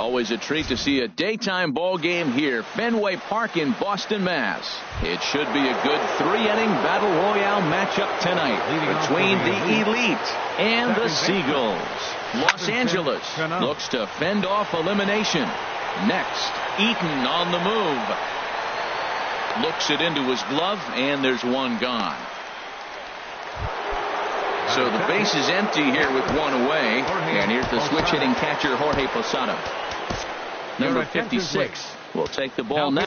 Always a treat to see a daytime ball game here, Fenway Park in Boston, Mass. It should be a good 3-inning battle royale matchup tonight between the Elite and the Seagulls. Los Angeles looks to fend off elimination. Next, Eaton on the move. Looks it into his glove, and there's one gone. So the base is empty here with one away. And here's the switch-hitting catcher, Jorge Posada. Number 56 will take the ball now.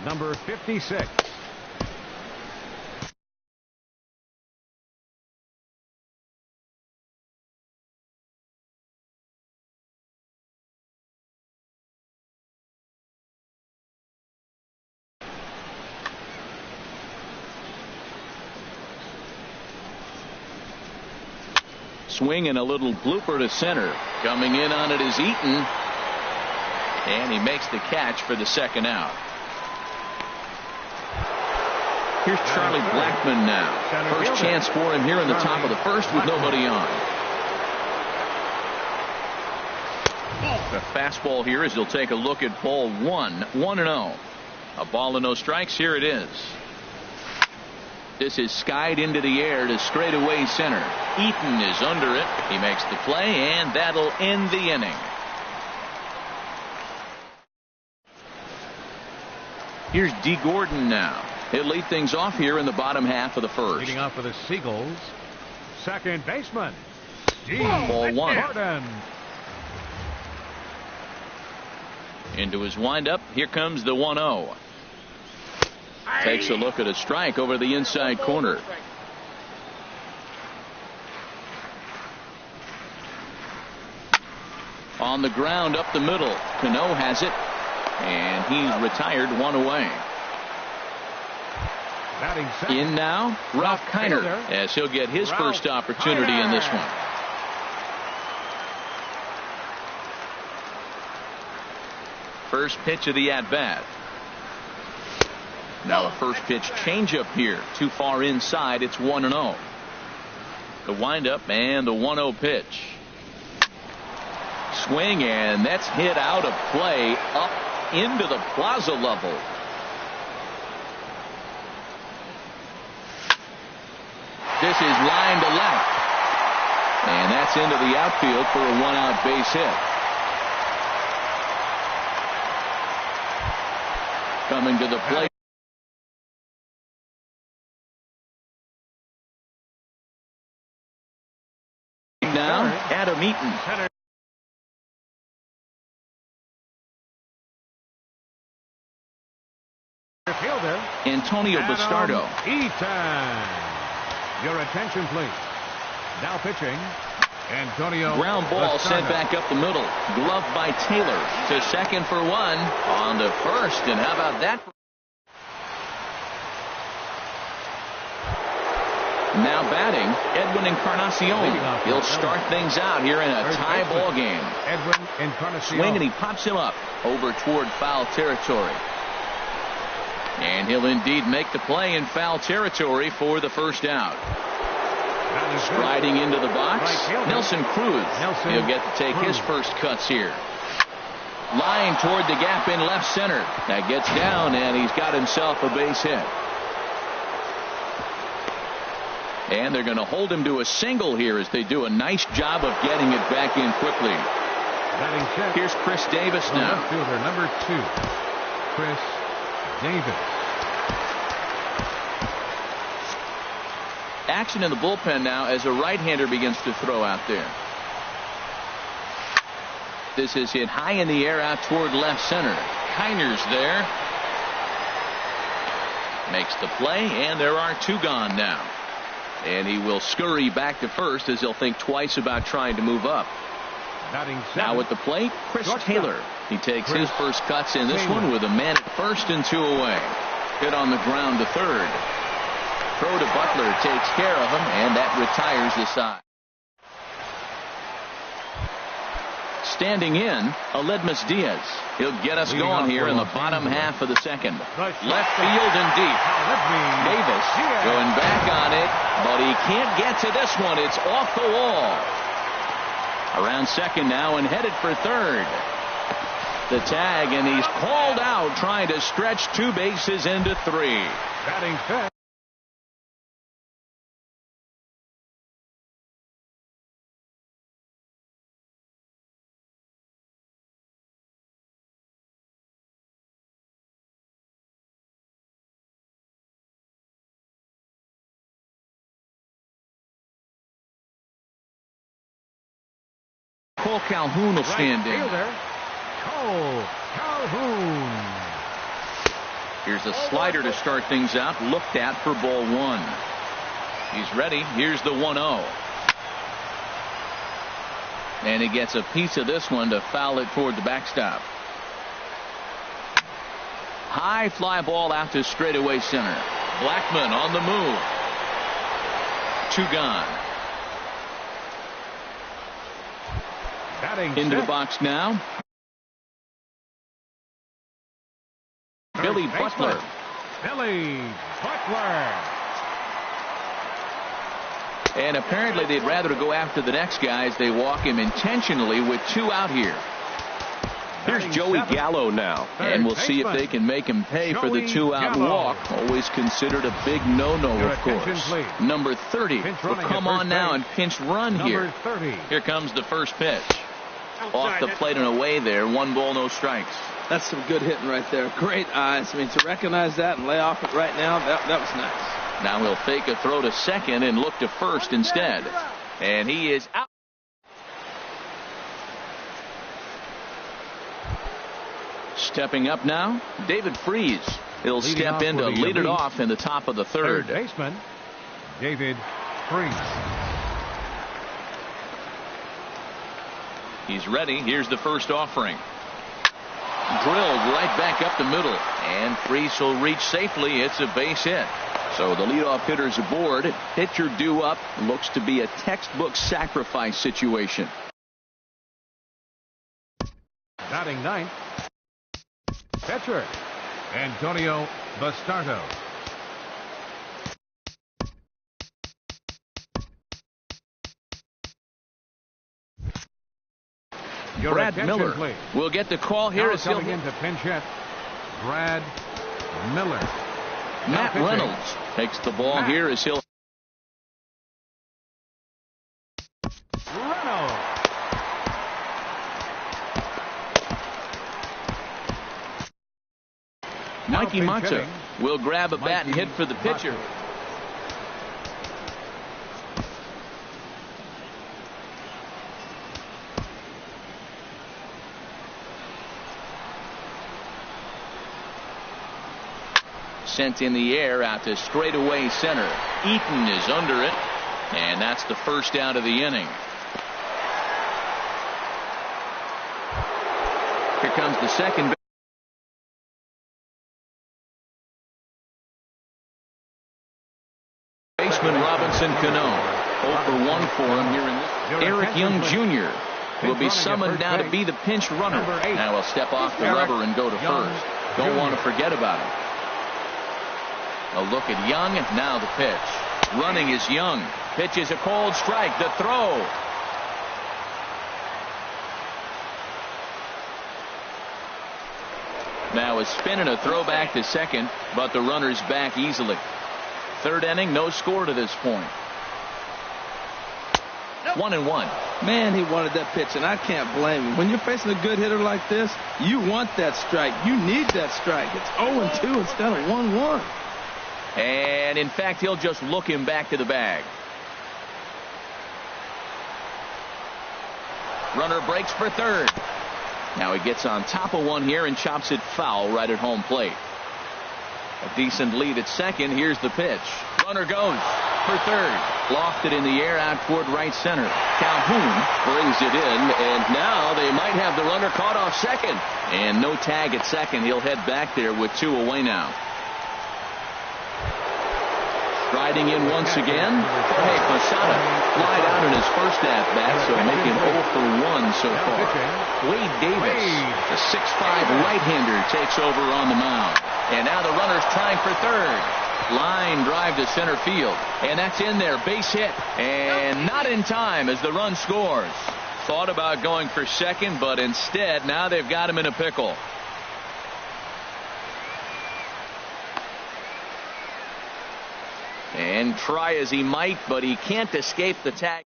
Number 56. Swing and a little blooper to center. Coming in on it is Eaton. And he makes the catch for the second out. Here's Charlie Blackmon now. First chance for him here in the top of the first with nobody on. A fastball here as he'll take a look at ball 1-0. A ball and no strikes. Here it is. This is skied into the air to straightaway center. Eaton is under it. He makes the play, and that'll end the inning. Here's D. Gordon now. He'll lead things off here in the bottom half of the first. Leading off for the Seagulls, second baseman, D. Ball one. Gordon. Into his windup. Here comes the 1-0. Takes a look at a strike over the inside corner. On the ground up the middle. Cano has it. And he's retired, one away. In now, Ralph Kiner, as he'll get his first opportunity in this one. First pitch of the at-bat. Now a first pitch changeup here. Too far inside. It's 1-0. The windup and the 1-0 pitch. Swing, and that's hit out of play up into the plaza level. This is line to left. And that's into the outfield for a one-out base hit. Coming to the plate. Now, Adam Eaton. Antonio Bastardo. Eaton. Your attention, please. Now pitching, Antonio. Ground ball Bastardo. sent back up the middle. Glove by Taylor to second for one. On to first, and how about that? Now batting, Edwin Encarnacion. He'll start things out here in a tie ball game. Edwin Encarnacion. Swing, and he pops him up over toward foul territory. And he'll indeed make the play in foul territory for the first out. Striding into the box, Nelson Cruz. He'll get to take his first cuts here. Line toward the gap in left center. That gets down, and he's got himself a base hit. And they're going to hold him to a single here as they do a nice job of getting it back in quickly. Here's Chris Davis now. Left fielder, number 2, Chris Davis. Action in the bullpen now as a right-hander begins to throw out there. This is hit high in the air out toward left center. Kiner's there. Makes the play, and there are two gone now. And he will scurry back to first as he'll think twice about trying to move up. Now at the plate, Chris Taylor. He takes his first cuts in this one with a man at first and 2 away. Hit on the ground to third. Throw to Butler takes care of him, and that retires the side. Standing in, Aledmus Diaz. He'll get us going here in the bottom half of the second. Left field and deep. Davis going back on it, but he can't get to this one. It's off the wall. Around second now and headed for third. The tag, and he's called out trying to stretch 2 bases into 3. Batting fifth. Cole Calhoun will stand in. Cole Calhoun. Here's a slider to start things out. Looked at for ball 1. He's ready. Here's the 1-0. And he gets a piece of this one to foul it toward the backstop. High fly ball out to straightaway center. Blackmon on the move. 2 gone. Batting Into the sixth. box now. Billy Butler. Billy Butler. And apparently they'd rather go after the next guy as they walk him intentionally with 2 out here. Here's Joey Gallo now, and we'll see if they can make him pay for the 2-out walk. Always considered a big no-no, of course. Number 30 will come on now and pinch run here. Here comes the first pitch. Off the plate and away there. 1 ball, no strikes. That's some good hitting right there. Great eyes. I mean, to recognize that and lay off it right now, that was nice. Now he'll fake a throw to second and look to first instead. And he is out. Stepping up now, David Freese. He'll Leading step off in to for the lead it elite. off in the top of the third. Third baseman, David Freese. He's ready. Here's the first offering. Drilled right back up the middle. And Freese will reach safely. It's a base hit. So the leadoff hitter's aboard. Pitcher due up. Looks to be a textbook sacrifice situation. Batting ninth, pitcher, Antonio Bastardo. Your Brad attention, Miller please. will get the call here. Now As he'll coming into pinch hit, Brad Miller. Matt pitching. Reynolds takes the ball Matt. here as he'll. Reynolds. Mikey pinch Mata hitting. will grab a bat and Mikey hit for the pitcher. Mata. Sent in the air out to straightaway center. Eaton is under it, and that's the first out of the inning. Here comes the second baseman, Robinson Cano. 0 for 1 for him here in this. Eric Young Jr. will be summoned now to be the pinch runner. Now he'll step off the rubber and go to first. Don't want to forget about him. A look at Young. Now the pitch. Running is Young. Pitch is a cold strike. The throw. Now a spin and a throw back to second, but the runner's back easily. Third inning, no score to this point. 1-1. Man, he wanted that pitch, and I can't blame him. When you're facing a good hitter like this, you want that strike. You need that strike. It's 0-2 instead of 1-1. And in fact, he'll just look him back to the bag. Runner breaks for third. Now he gets on top of one here and chops it foul right at home plate. A decent lead at second. Here's the pitch. Runner goes for third. Lofted in the air out toward right center. Calhoun brings it in, and now they might have the runner caught off second. And no tag at second. He'll head back there with 2 away now. Riding in once again, Jorge Posada flied out in his first at-bat, so making 0 for 1 so far. Wade Davis, the 6'5" right-hander, takes over on the mound. And now the runner's trying for third. Line drive to center field. And that's in there. Base hit. And not in time as the run scores. Thought about going for second, but instead now they've got him in a pickle. And try as he might, but he can't escape the tag.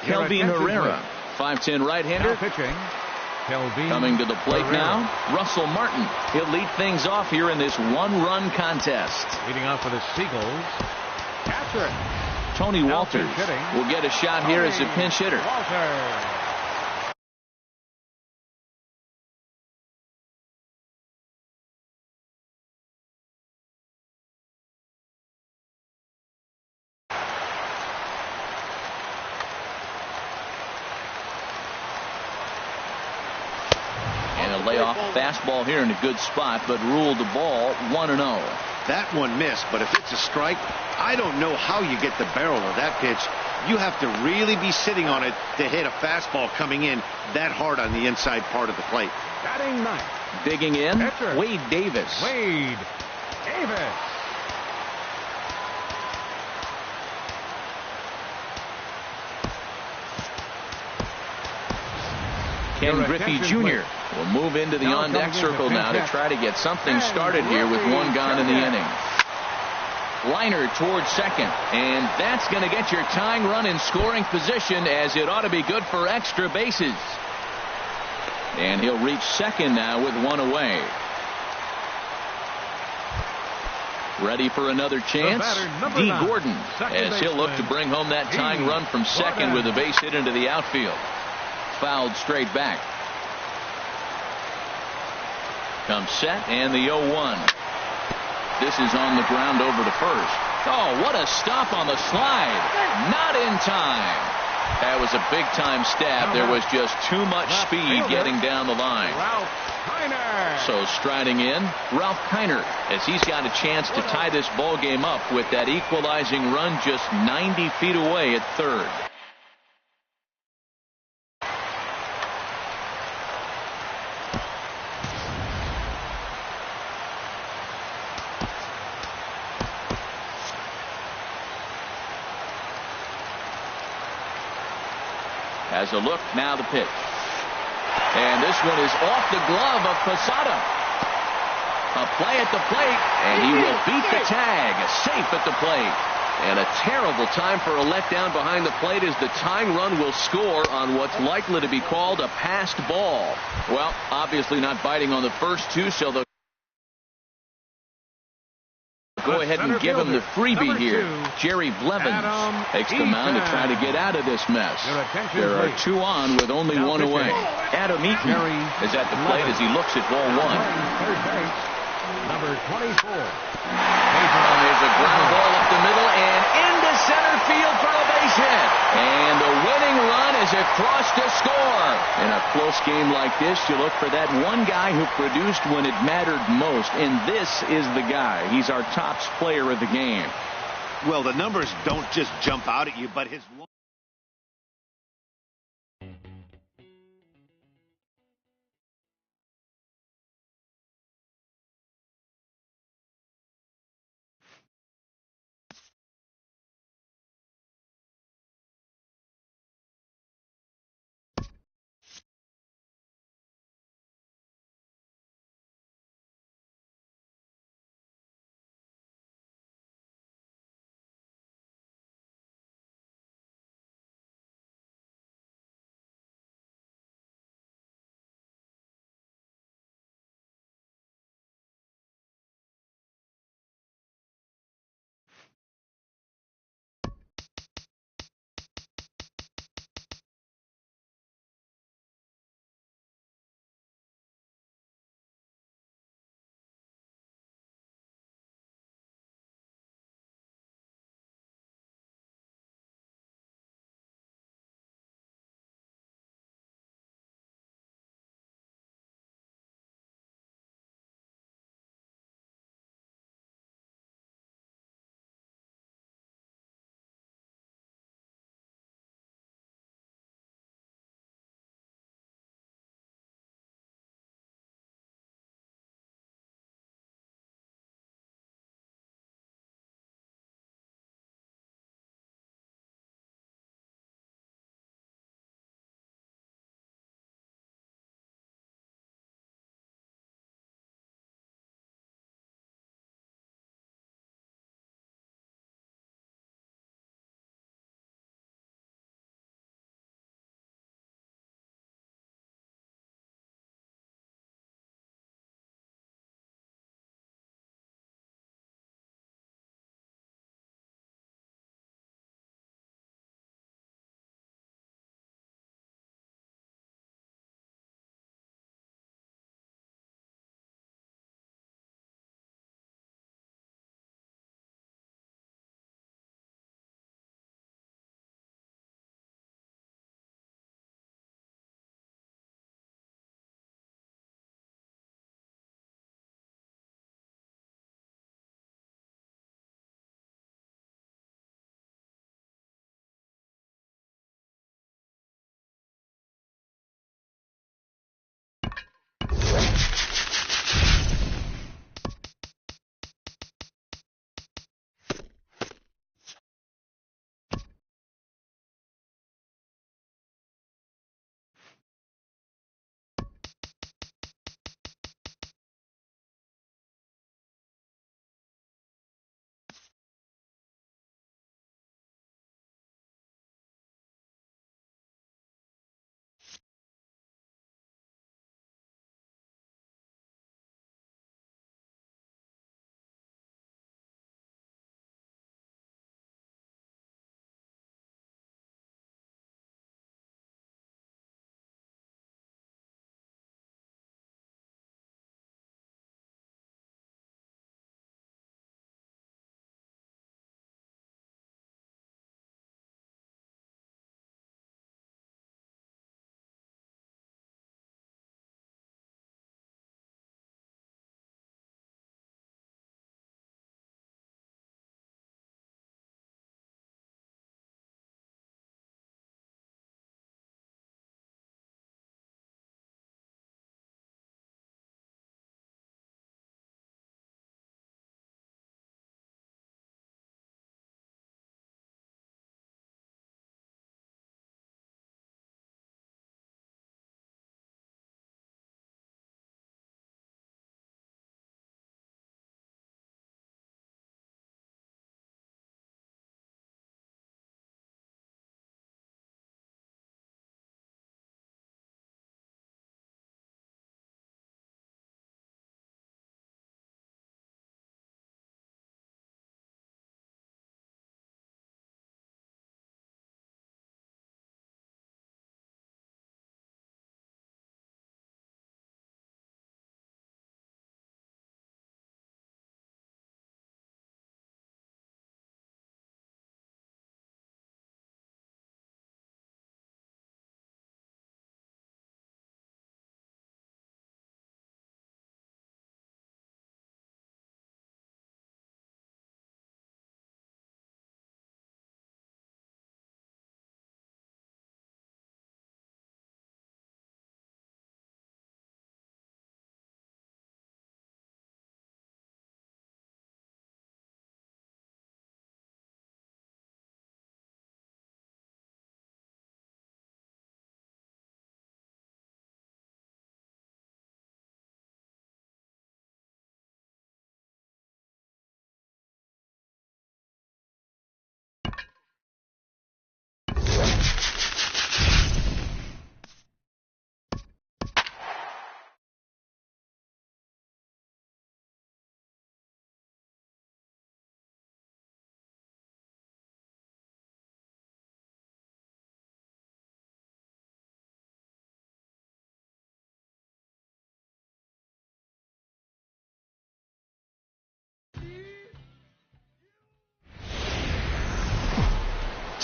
Kelvin Herrera, 5'10" right-hander. Pitching. Coming to the plate now, Russell Martin. He'll lead things off here in this one-run contest. Leading off for the Seagulls, catcher Tony Walters will get a shot here as a pinch hitter. Walters. Layoff fastball here in a good spot, but ruled the ball 1-0. That one missed, but if it's a strike, I don't know how you get the barrel of that pitch. You have to really be sitting on it to hit a fastball coming in that hard on the inside part of the plate. Batting ninth. Digging in, Pitcher. Wade Davis. Wade Davis. Ken Griffey Jr. will move into the on-deck circle now to try to get something started here with one gone in the inning. Liner towards second, and that's going to get your tying run in scoring position, as it ought to be good for extra bases. And he'll reach second now with one away. Ready for another chance? D. Gordon, as he'll look to bring home that tying run from second with a base hit into the outfield. Fouled straight back. Comes set, and the 0-1. This is on the ground over to first. Oh, what a stop on the slide. Not in time. That was a big-time stab. There was just too much speed getting down the line. So striding in, Ralph Kiner, as he's got a chance to tie this ball game up with that equalizing run just 90 feet away at third. Has a look, now the pitch. And this one is off the glove of Posada. A play at the plate, and he will beat the tag. Safe at the plate. And a terrible time for a letdown behind the plate, as the tying run will score on what's likely to be called a passed ball. Well, obviously not biting on the first two, so they'll go ahead and give him the freebie here. Jerry Blevins takes the mound to try to get out of this mess. There are two on with only one away. Adam Eaton is at the plate as he looks at ball one. Number 24. There's a ground ball up the middle and into center field for a base hit. And the winning run is across to score. In a close game like this, you look for that one guy who produced when it mattered most. And this is the guy. He's our top player of the game. Well, the numbers don't just jump out at you, but his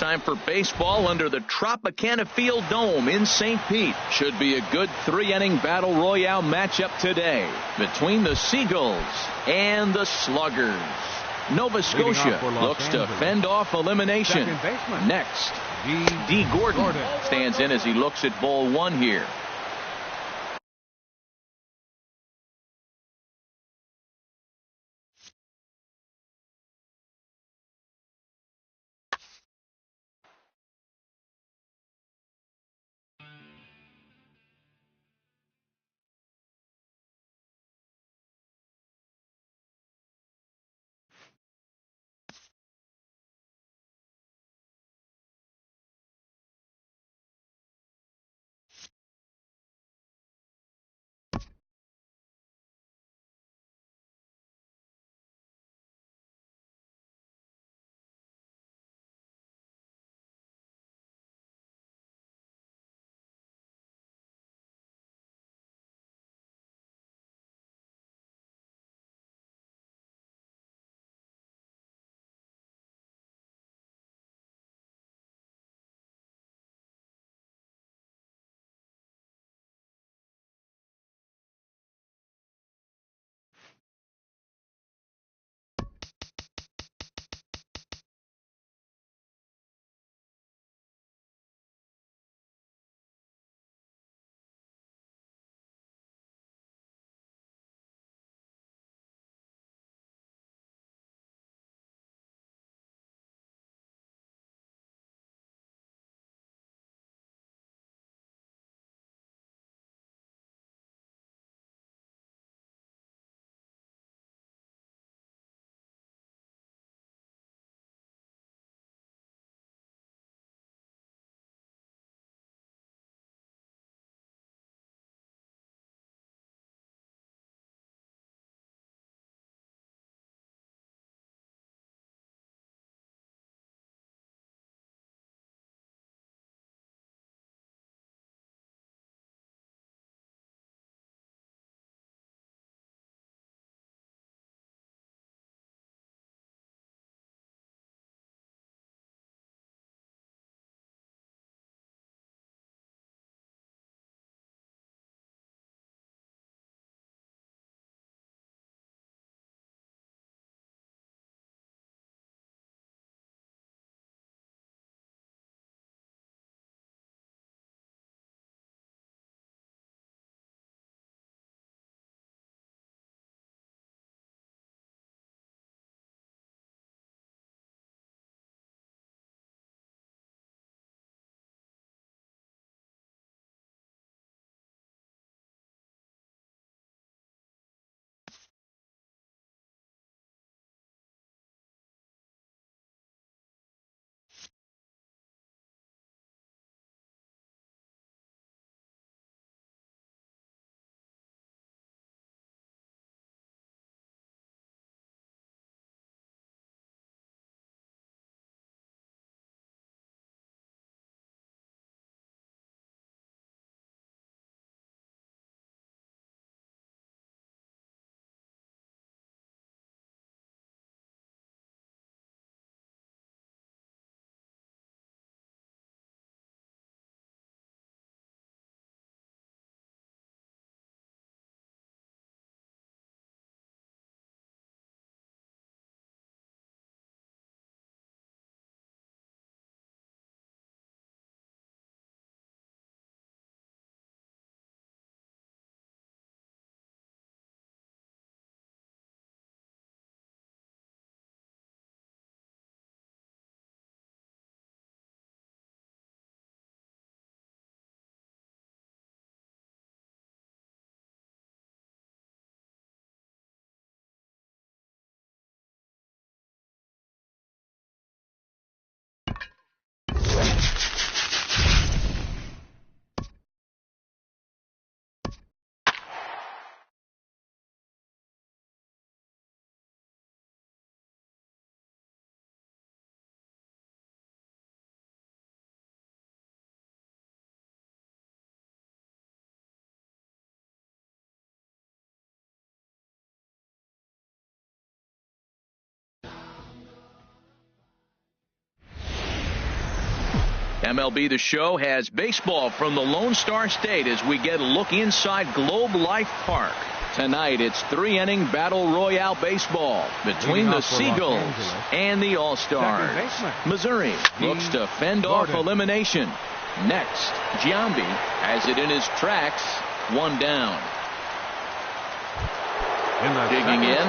time for baseball under the Tropicana Field Dome in St. Pete. Should be a good 3-inning battle royale matchup today between the Seagulls and the Sluggers. Nova Scotia looks to fend off elimination. Next, D. Gordon stands in as he looks at ball 1 here. MLB The Show has baseball from the Lone Star State as we get a look inside Globe Life Park. Tonight it's 3-inning battle royale baseball between the Seagulls and the All-Stars. Missouri looks to fend off elimination. Next, Giambi has it in his tracks, one down. Digging in,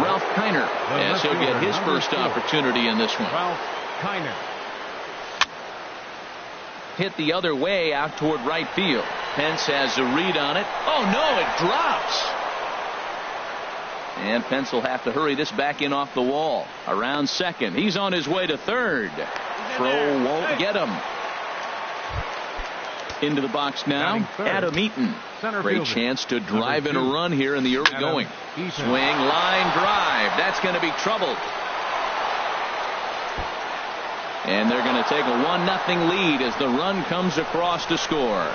Ralph Kiner, as he'll get his first opportunity in this one. Ralph Kiner. Hit the other way out toward right field. Pence has a read on it. Oh no, it drops. And Pence will have to hurry this back in off the wall. Around second. He's on his way to third. Throw won't get him. Into the box now, Adam Eaton. Great chance to drive in a run here in the early going. Swing, line drive. That's going to be trouble. And they're going to take a 1-0 lead as the run comes across to score.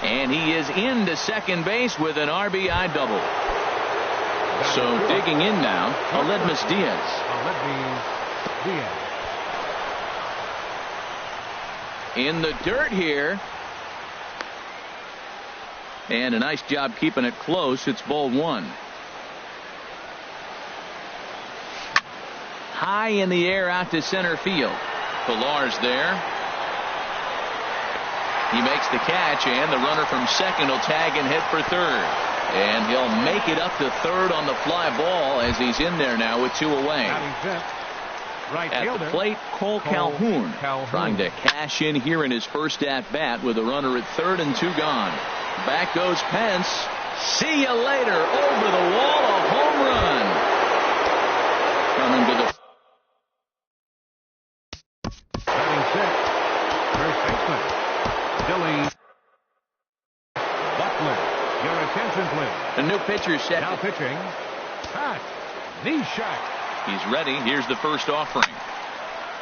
And he is into second base with an RBI double. So digging in now, Aledmus Diaz. In the dirt here. And a nice job keeping it close. It's ball one. High in the air out to center field. Pillar's there. He makes the catch, and the runner from second will tag and hit for third. And he'll make it up to third on the fly ball as he's in there now with two away. At the plate, Cole Calhoun trying to cash in here in his first at-bat with a runner at third and two gone. Back goes Pence. See you later. Over the wall, a home run. Coming to the batting six, first baseman Billy Butler. Your attention, please. The new pitcher set. Now pitching, Pat Neshek. He's ready. Here's the first offering.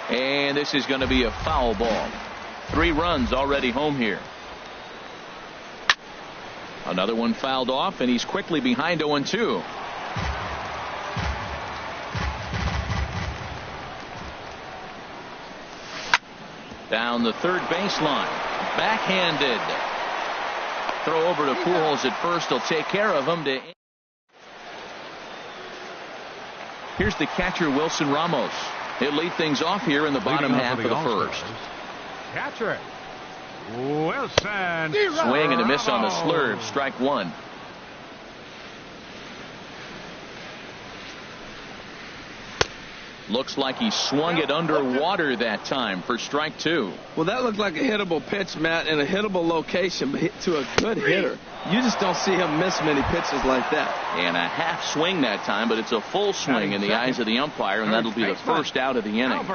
And this is going to be a foul ball. 3 runs already home here. Another one fouled off, and he's quickly behind 0-2. Down the third baseline. Backhanded. Throw over to Pujols at first. He'll take care of him. Here's the catcher, Wilson Ramos. He'll lead things off here in the bottom half of the first. Catcher Wilson. Swing and a miss on the slurve. Strike one. Looks like he swung it underwater that time for strike two. Well, that looked like a hittable pitch, Matt, in a hittable location, but hit to a good hitter. You just don't see him miss many pitches like that. And a half swing that time, but it's a full swing in the eyes of the umpire, and that'll be the first out of the inning.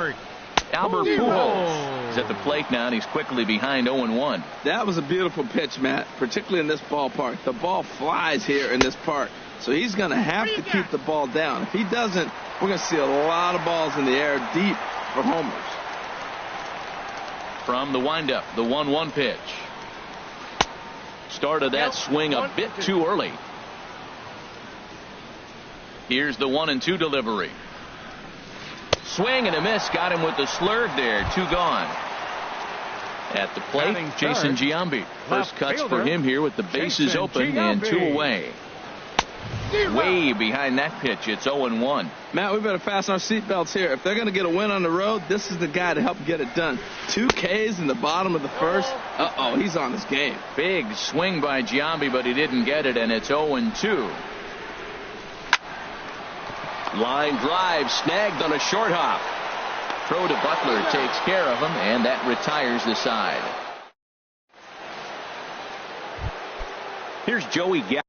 Albert Pujols is at the plate now, and he's quickly behind 0-1. That was a beautiful pitch, Matt, particularly in this ballpark. The ball flies here in this park, so he's going to have to keep the ball down. If he doesn't, we're going to see a lot of balls in the air deep for homers. From the windup, the 1-1 pitch. Started that swing a bit too early. Here's the 1-2 delivery. Swing and a miss. Got him with the slurve there. 2 gone. At the plate, Jason Giambi. First cuts for him here with the bases open and 2 away. Way behind that pitch. It's 0-1. Matt, we better fasten our seatbelts here. If they're going to get a win on the road, this is the guy to help get it done. 2 Ks in the bottom of the first. Uh-oh, he's on his game. Big swing by Giambi, but he didn't get it, and it's 0-2. Line drive snagged on a short hop. Throw to Butler takes care of him, and that retires the side. Here's Joey Gallo.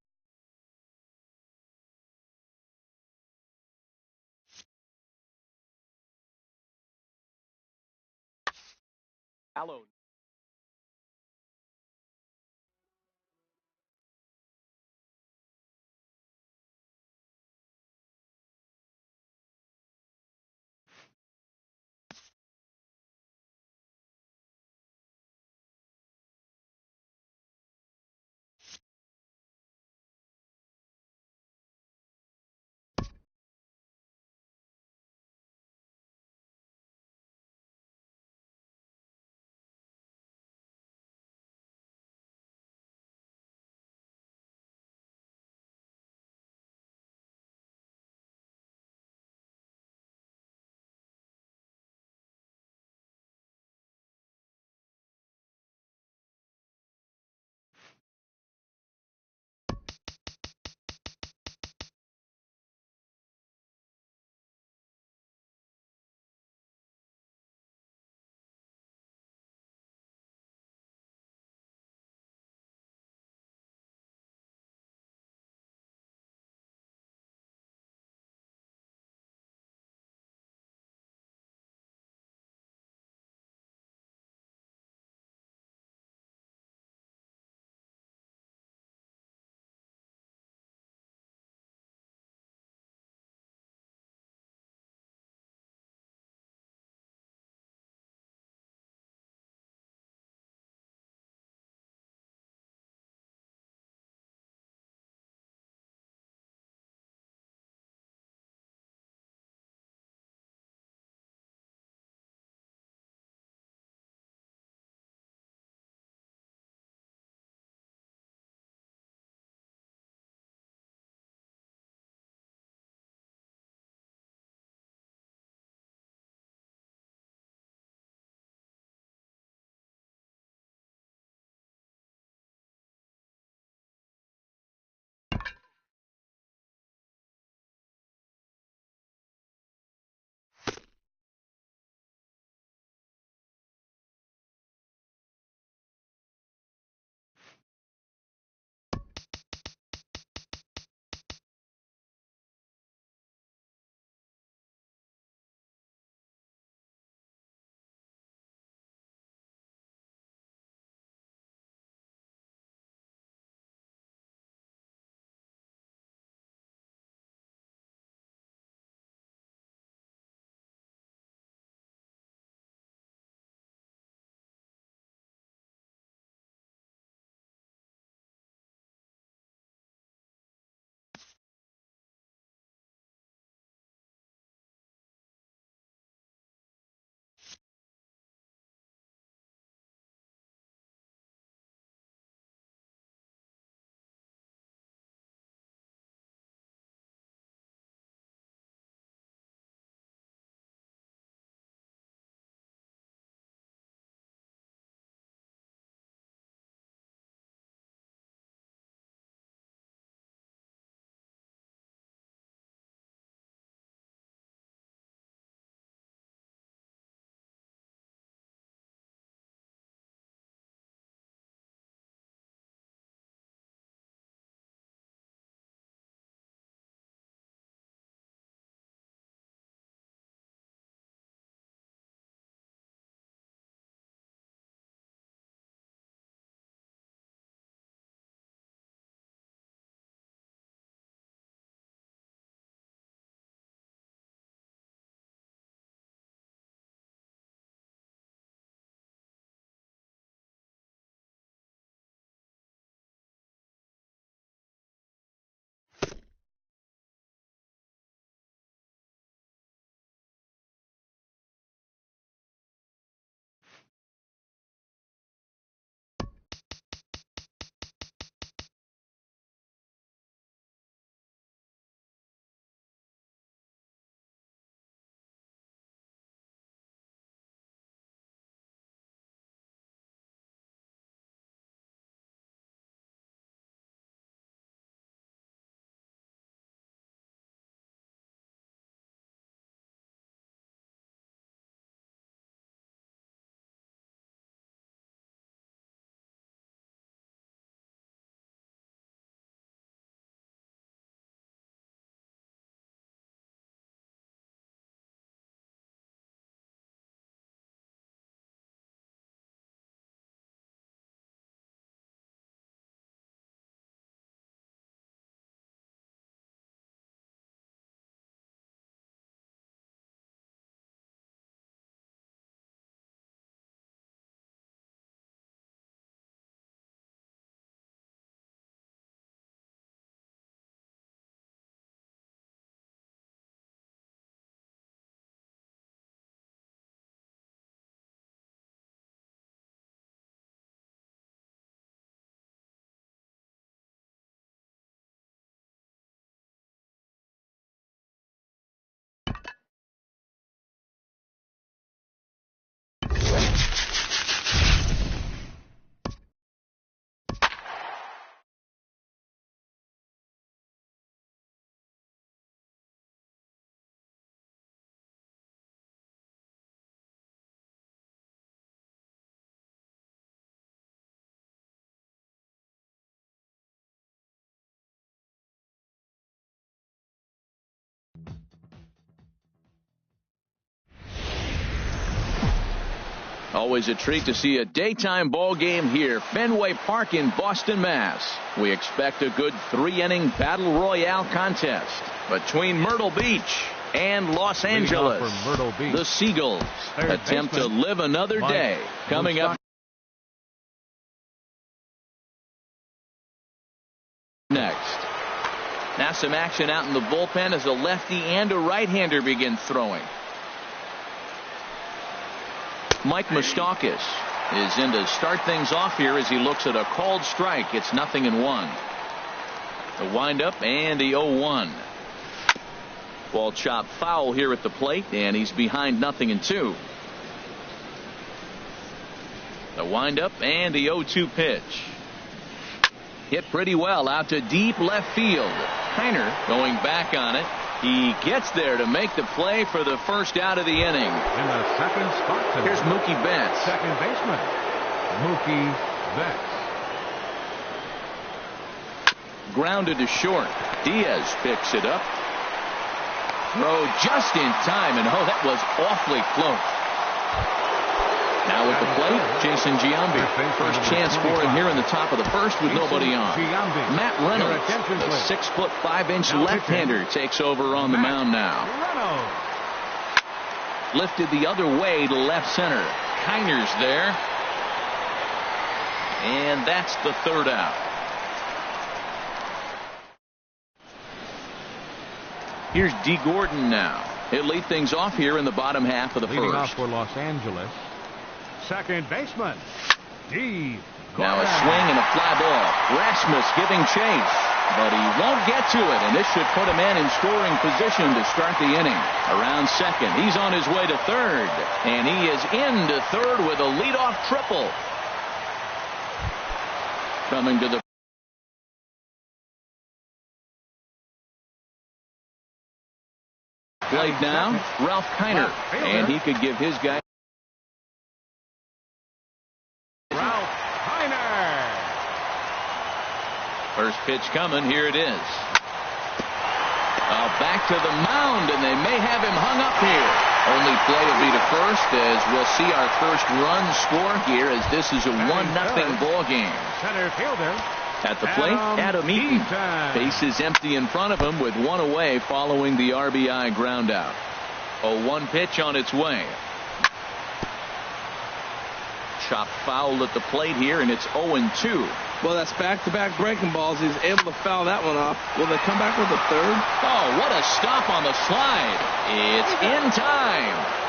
Always a treat to see a daytime ball game here, Fenway Park in Boston, Mass. We expect a good 3-inning battle royale contest between Myrtle Beach and Los Angeles. The Seagulls attempt to live another day. Coming up next. Now some action out in the bullpen as a lefty and a right-hander begin throwing. Mike Moustakas is in to start things off here as he looks at a called strike. It's 0-1. The windup and the 0-1. Ball chopped foul here at the plate, and he's behind 0-2. The windup and the 0-2 pitch. Hit pretty well out to deep left field. Kiner going back on it. He gets there to make the play for the first out of the inning. In the second spot today, here's Mookie Betts. Second baseman, Mookie Betts. Grounded to short. Diaz picks it up. Throw just in time, and oh, that was awfully close. Now at the plate, Jason Giambi. First chance for him here in the top of the first with nobody on. Matt Reynolds, the 6'5" left-hander, takes over on the mound now. Lifted the other way to left center. Kiner's there. And that's the third out. Here's D. Gordon now. He'll lead things off here in the bottom half of the Leading first. off for Los Angeles, second baseman, D. Now a swing and a fly ball. Rasmus giving chase, but he won't get to it, and this should put him in scoring position to start the inning. Around second, he's on his way to third, and he is into third with a leadoff triple. Coming to the plate now, Ralph Kiner, and he could give his guy. Ralph Kiner. First pitch coming. Here it is. Back to the mound, and they may have him hung up here. Only play will be to first, as we'll see our first run score here, as this is a 1-0 ball game. Center fielder. At the plate, Adam Eaton. Base is empty in front of him with one away following the RBI ground out. A 1 pitch on its way. Chop foul at the plate here, and it's 0-2. Well, that's back-to-back breaking balls. He's able to foul that one off. Will they come back with a third? Oh, what a stop on the slide. It's in time.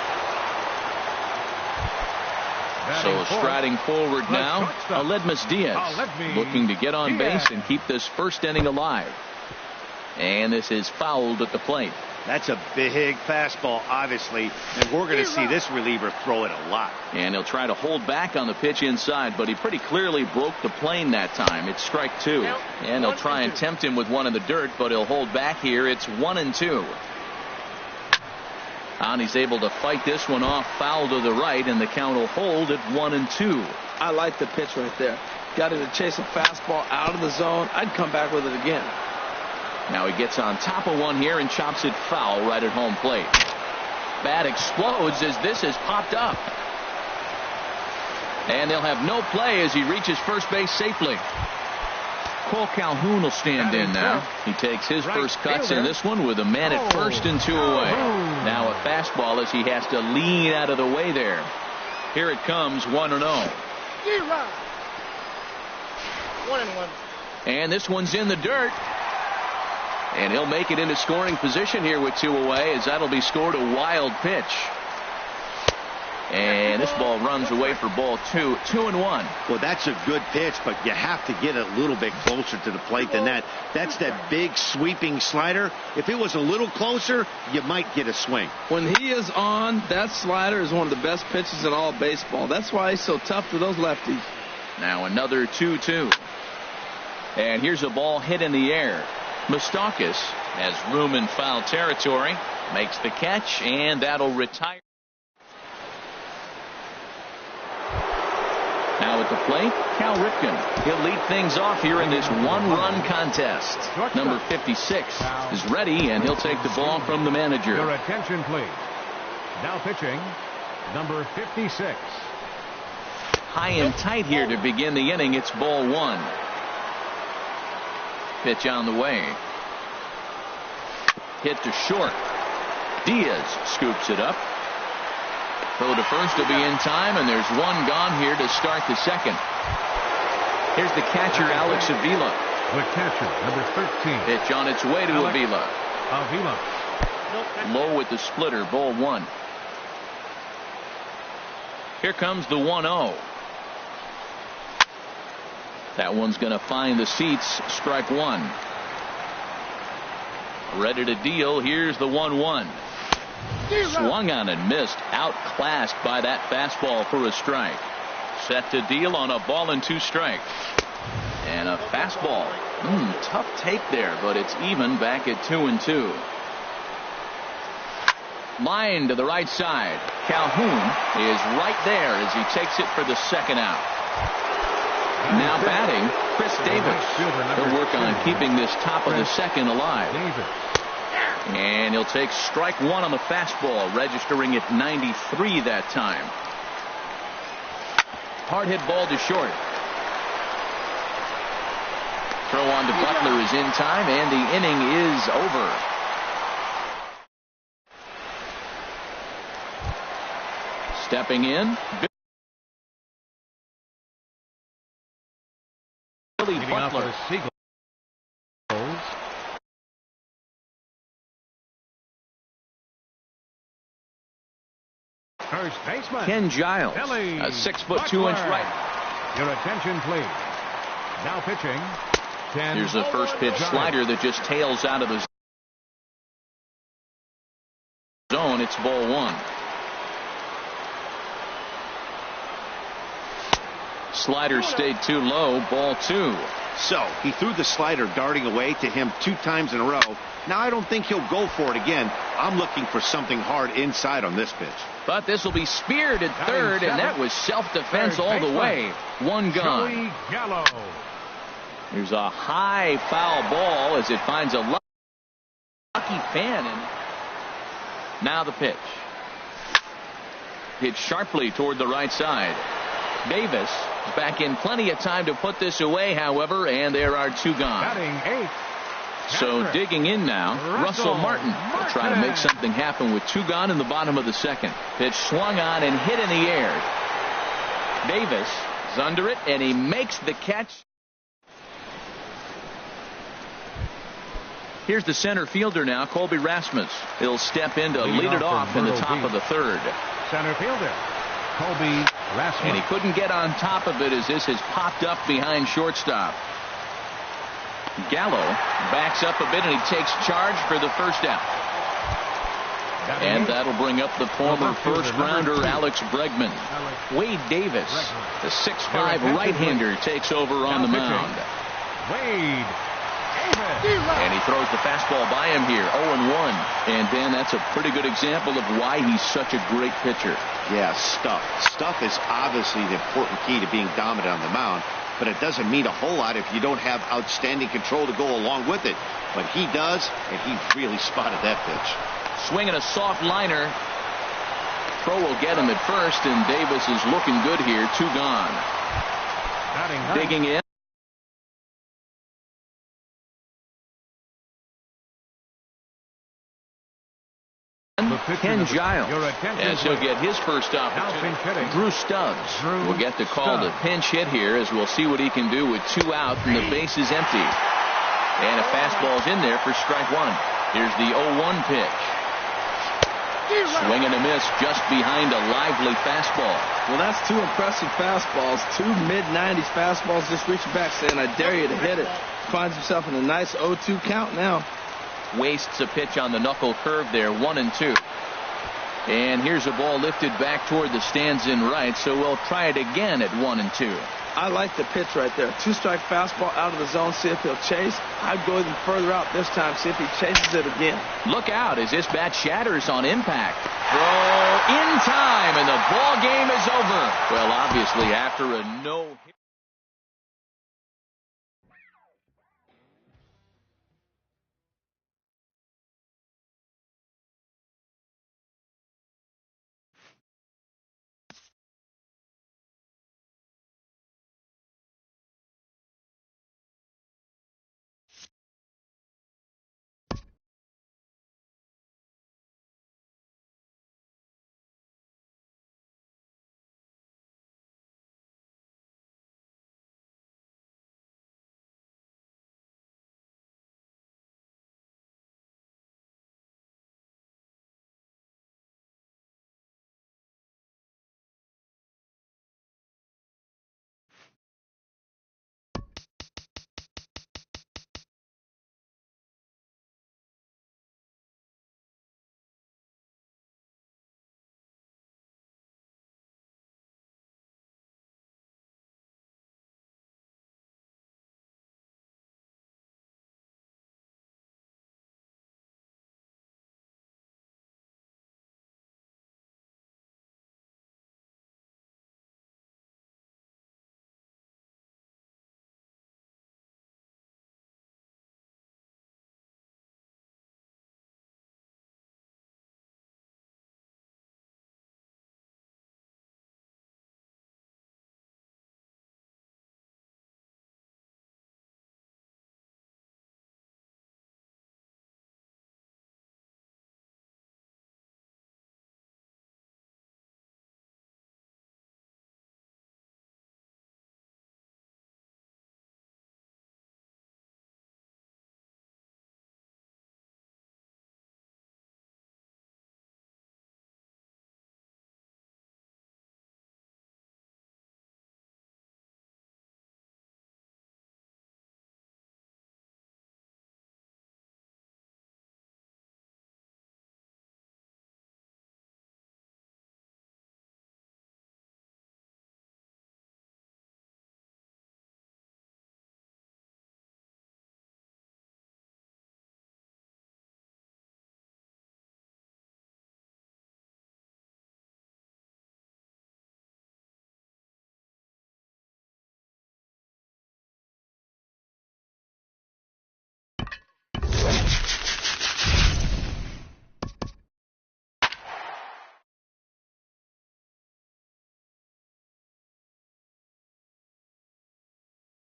So striding forward now, Aledmus Diaz, looking to get on base and keep this first inning alive. And this is fouled at the plate. That's a big fastball, obviously, and we're going to see this reliever throw it a lot. And he'll try to hold back on the pitch inside, but he pretty clearly broke the plane that time. It's strike 2. And he'll try and tempt him with one in the dirt, but he'll hold back here. It's 1-2. And he's able to fight this one off, foul to the right, and the count will hold at 1-2. I like the pitch right there. Got him to chase a fastball out of the zone. I'd come back with it again. Now he gets on top of one here and chops it foul right at home plate. Bat explodes as this has popped up. And they'll have no play as he reaches first base safely. Cole Calhoun will stand in now. He takes his first cuts in this one with a man at first and 2 away. Now a fastball as he has to lean out of the way there. Here it comes, 1-0. 1-1. And this one's in the dirt. And he'll make it into scoring position here with 2 away, as that'll be scored a wild pitch. And this ball runs away for ball 2. 2-1. Well, that's a good pitch, but you have to get it a little bit closer to the plate than that. That's that big sweeping slider. If it was a little closer, you might get a swing. When he is on, that slider is one of the best pitches in all baseball. That's why he's so tough to those lefties. Now another 2-2. And here's a ball hit in the air. Moustakas has room in foul territory, makes the catch, and that'll retire. Now at the plate, Cal Ripken. He'll lead things off here in this 1-run contest. Number 56 is ready, and he'll take the ball from the manager. Your attention, please. Now pitching, number 56. high and tight here to begin the inning. It's ball one. Pitch on the way. Hit to short. Diaz scoops it up. Throw to first will be in time, and there's one gone here to start the second. Here's the catcher, Alex Avila. The catcher, number 13. Pitch on its way to Avila. Low with the splitter, ball one. Here comes the 1-0. That one's going to find the seats. Strike one. Ready to deal. Here's the 1-1. Swung on and missed. Outclassed by that fastball for a strike. Set to deal on a ball and two strikes. And a fastball. Tough take there, but it's even back at 2-2. Line to the right side. Calhoun is right there as he takes it for the second out. Now batting, Chris Davis. He'll work on keeping this top of the second alive. And he'll take strike one on the fastball, registering at 93 that time. Hard hit ball to short. Throw on to Butler is in time, and the inning is over. Stepping in, Billy Butler. First baseman Ken Giles, Billy a 6'2" right. Your attention, please. Now pitching. Here's the first pitch slider that just tails out of the zone. It's ball one. Slider stayed too low. Ball two. So he threw the slider darting away to him 2 times in a row. Now I don't think he'll go for it again. I'm looking for something hard inside on this pitch. But this will be speared at third, and that was self-defense all the way. One gone. Here's a high foul ball as it finds a lucky fan. And now the pitch. Hit sharply toward the right side. Davis back in plenty of time to put this away, however, and there are 2 gone. So digging in now, Russell Martin will try to make something happen with 2 gone in the bottom of the second. Pitch swung on and hit in the air. Davis is under it, and he makes the catch. Here's the center fielder now, Colby Rasmus. He'll step in to lead it off in the top of the third. Center fielder, Colby Rasmus. And he couldn't get on top of it as this has popped up behind shortstop. Gallo backs up a bit and he takes charge for the first out. And that'll bring up the former first-rounder Alex Bregman. Wade Davis, the 6'5" right-hander, takes over on the mound. Wade Davis. And he throws the fastball by him here, 0-1. And Ben, that's a pretty good example of why he's such a great pitcher. Yeah, stuff. Stuff is obviously the important key to being dominant on the mound. But it doesn't mean a whole lot if you don't have outstanding control to go along with it. But he does, and he really spotted that pitch. Swinging a soft liner. Throw will get him at first, and Davis is looking good here. 2 gone. Digging in. Ken Giles, as he'll get his first opportunity. Drew Stubbs will get the call to pinch hit here, as we'll see what he can do with 2 out and the base is empty. And a fastball's in there for strike one. Here's the 0-1 pitch. Swing and a miss just behind a lively fastball. Well, that's 2 impressive fastballs. 2 mid-90s fastballs just reaching back saying, I dare you to hit it. Finds himself in a nice 0-2 count now. Wastes a pitch on the knuckle curve there, 1-2. And here's a ball lifted back toward the stands in right, so we'll try it again at 1-2. I like the pitch right there. 2-strike fastball out of the zone, see if he'll chase. I'd go even further out this time, see if he chases it again. Look out as this bat shatters on impact. Throw in time, and the ball game is over. Well, obviously after a no-hit.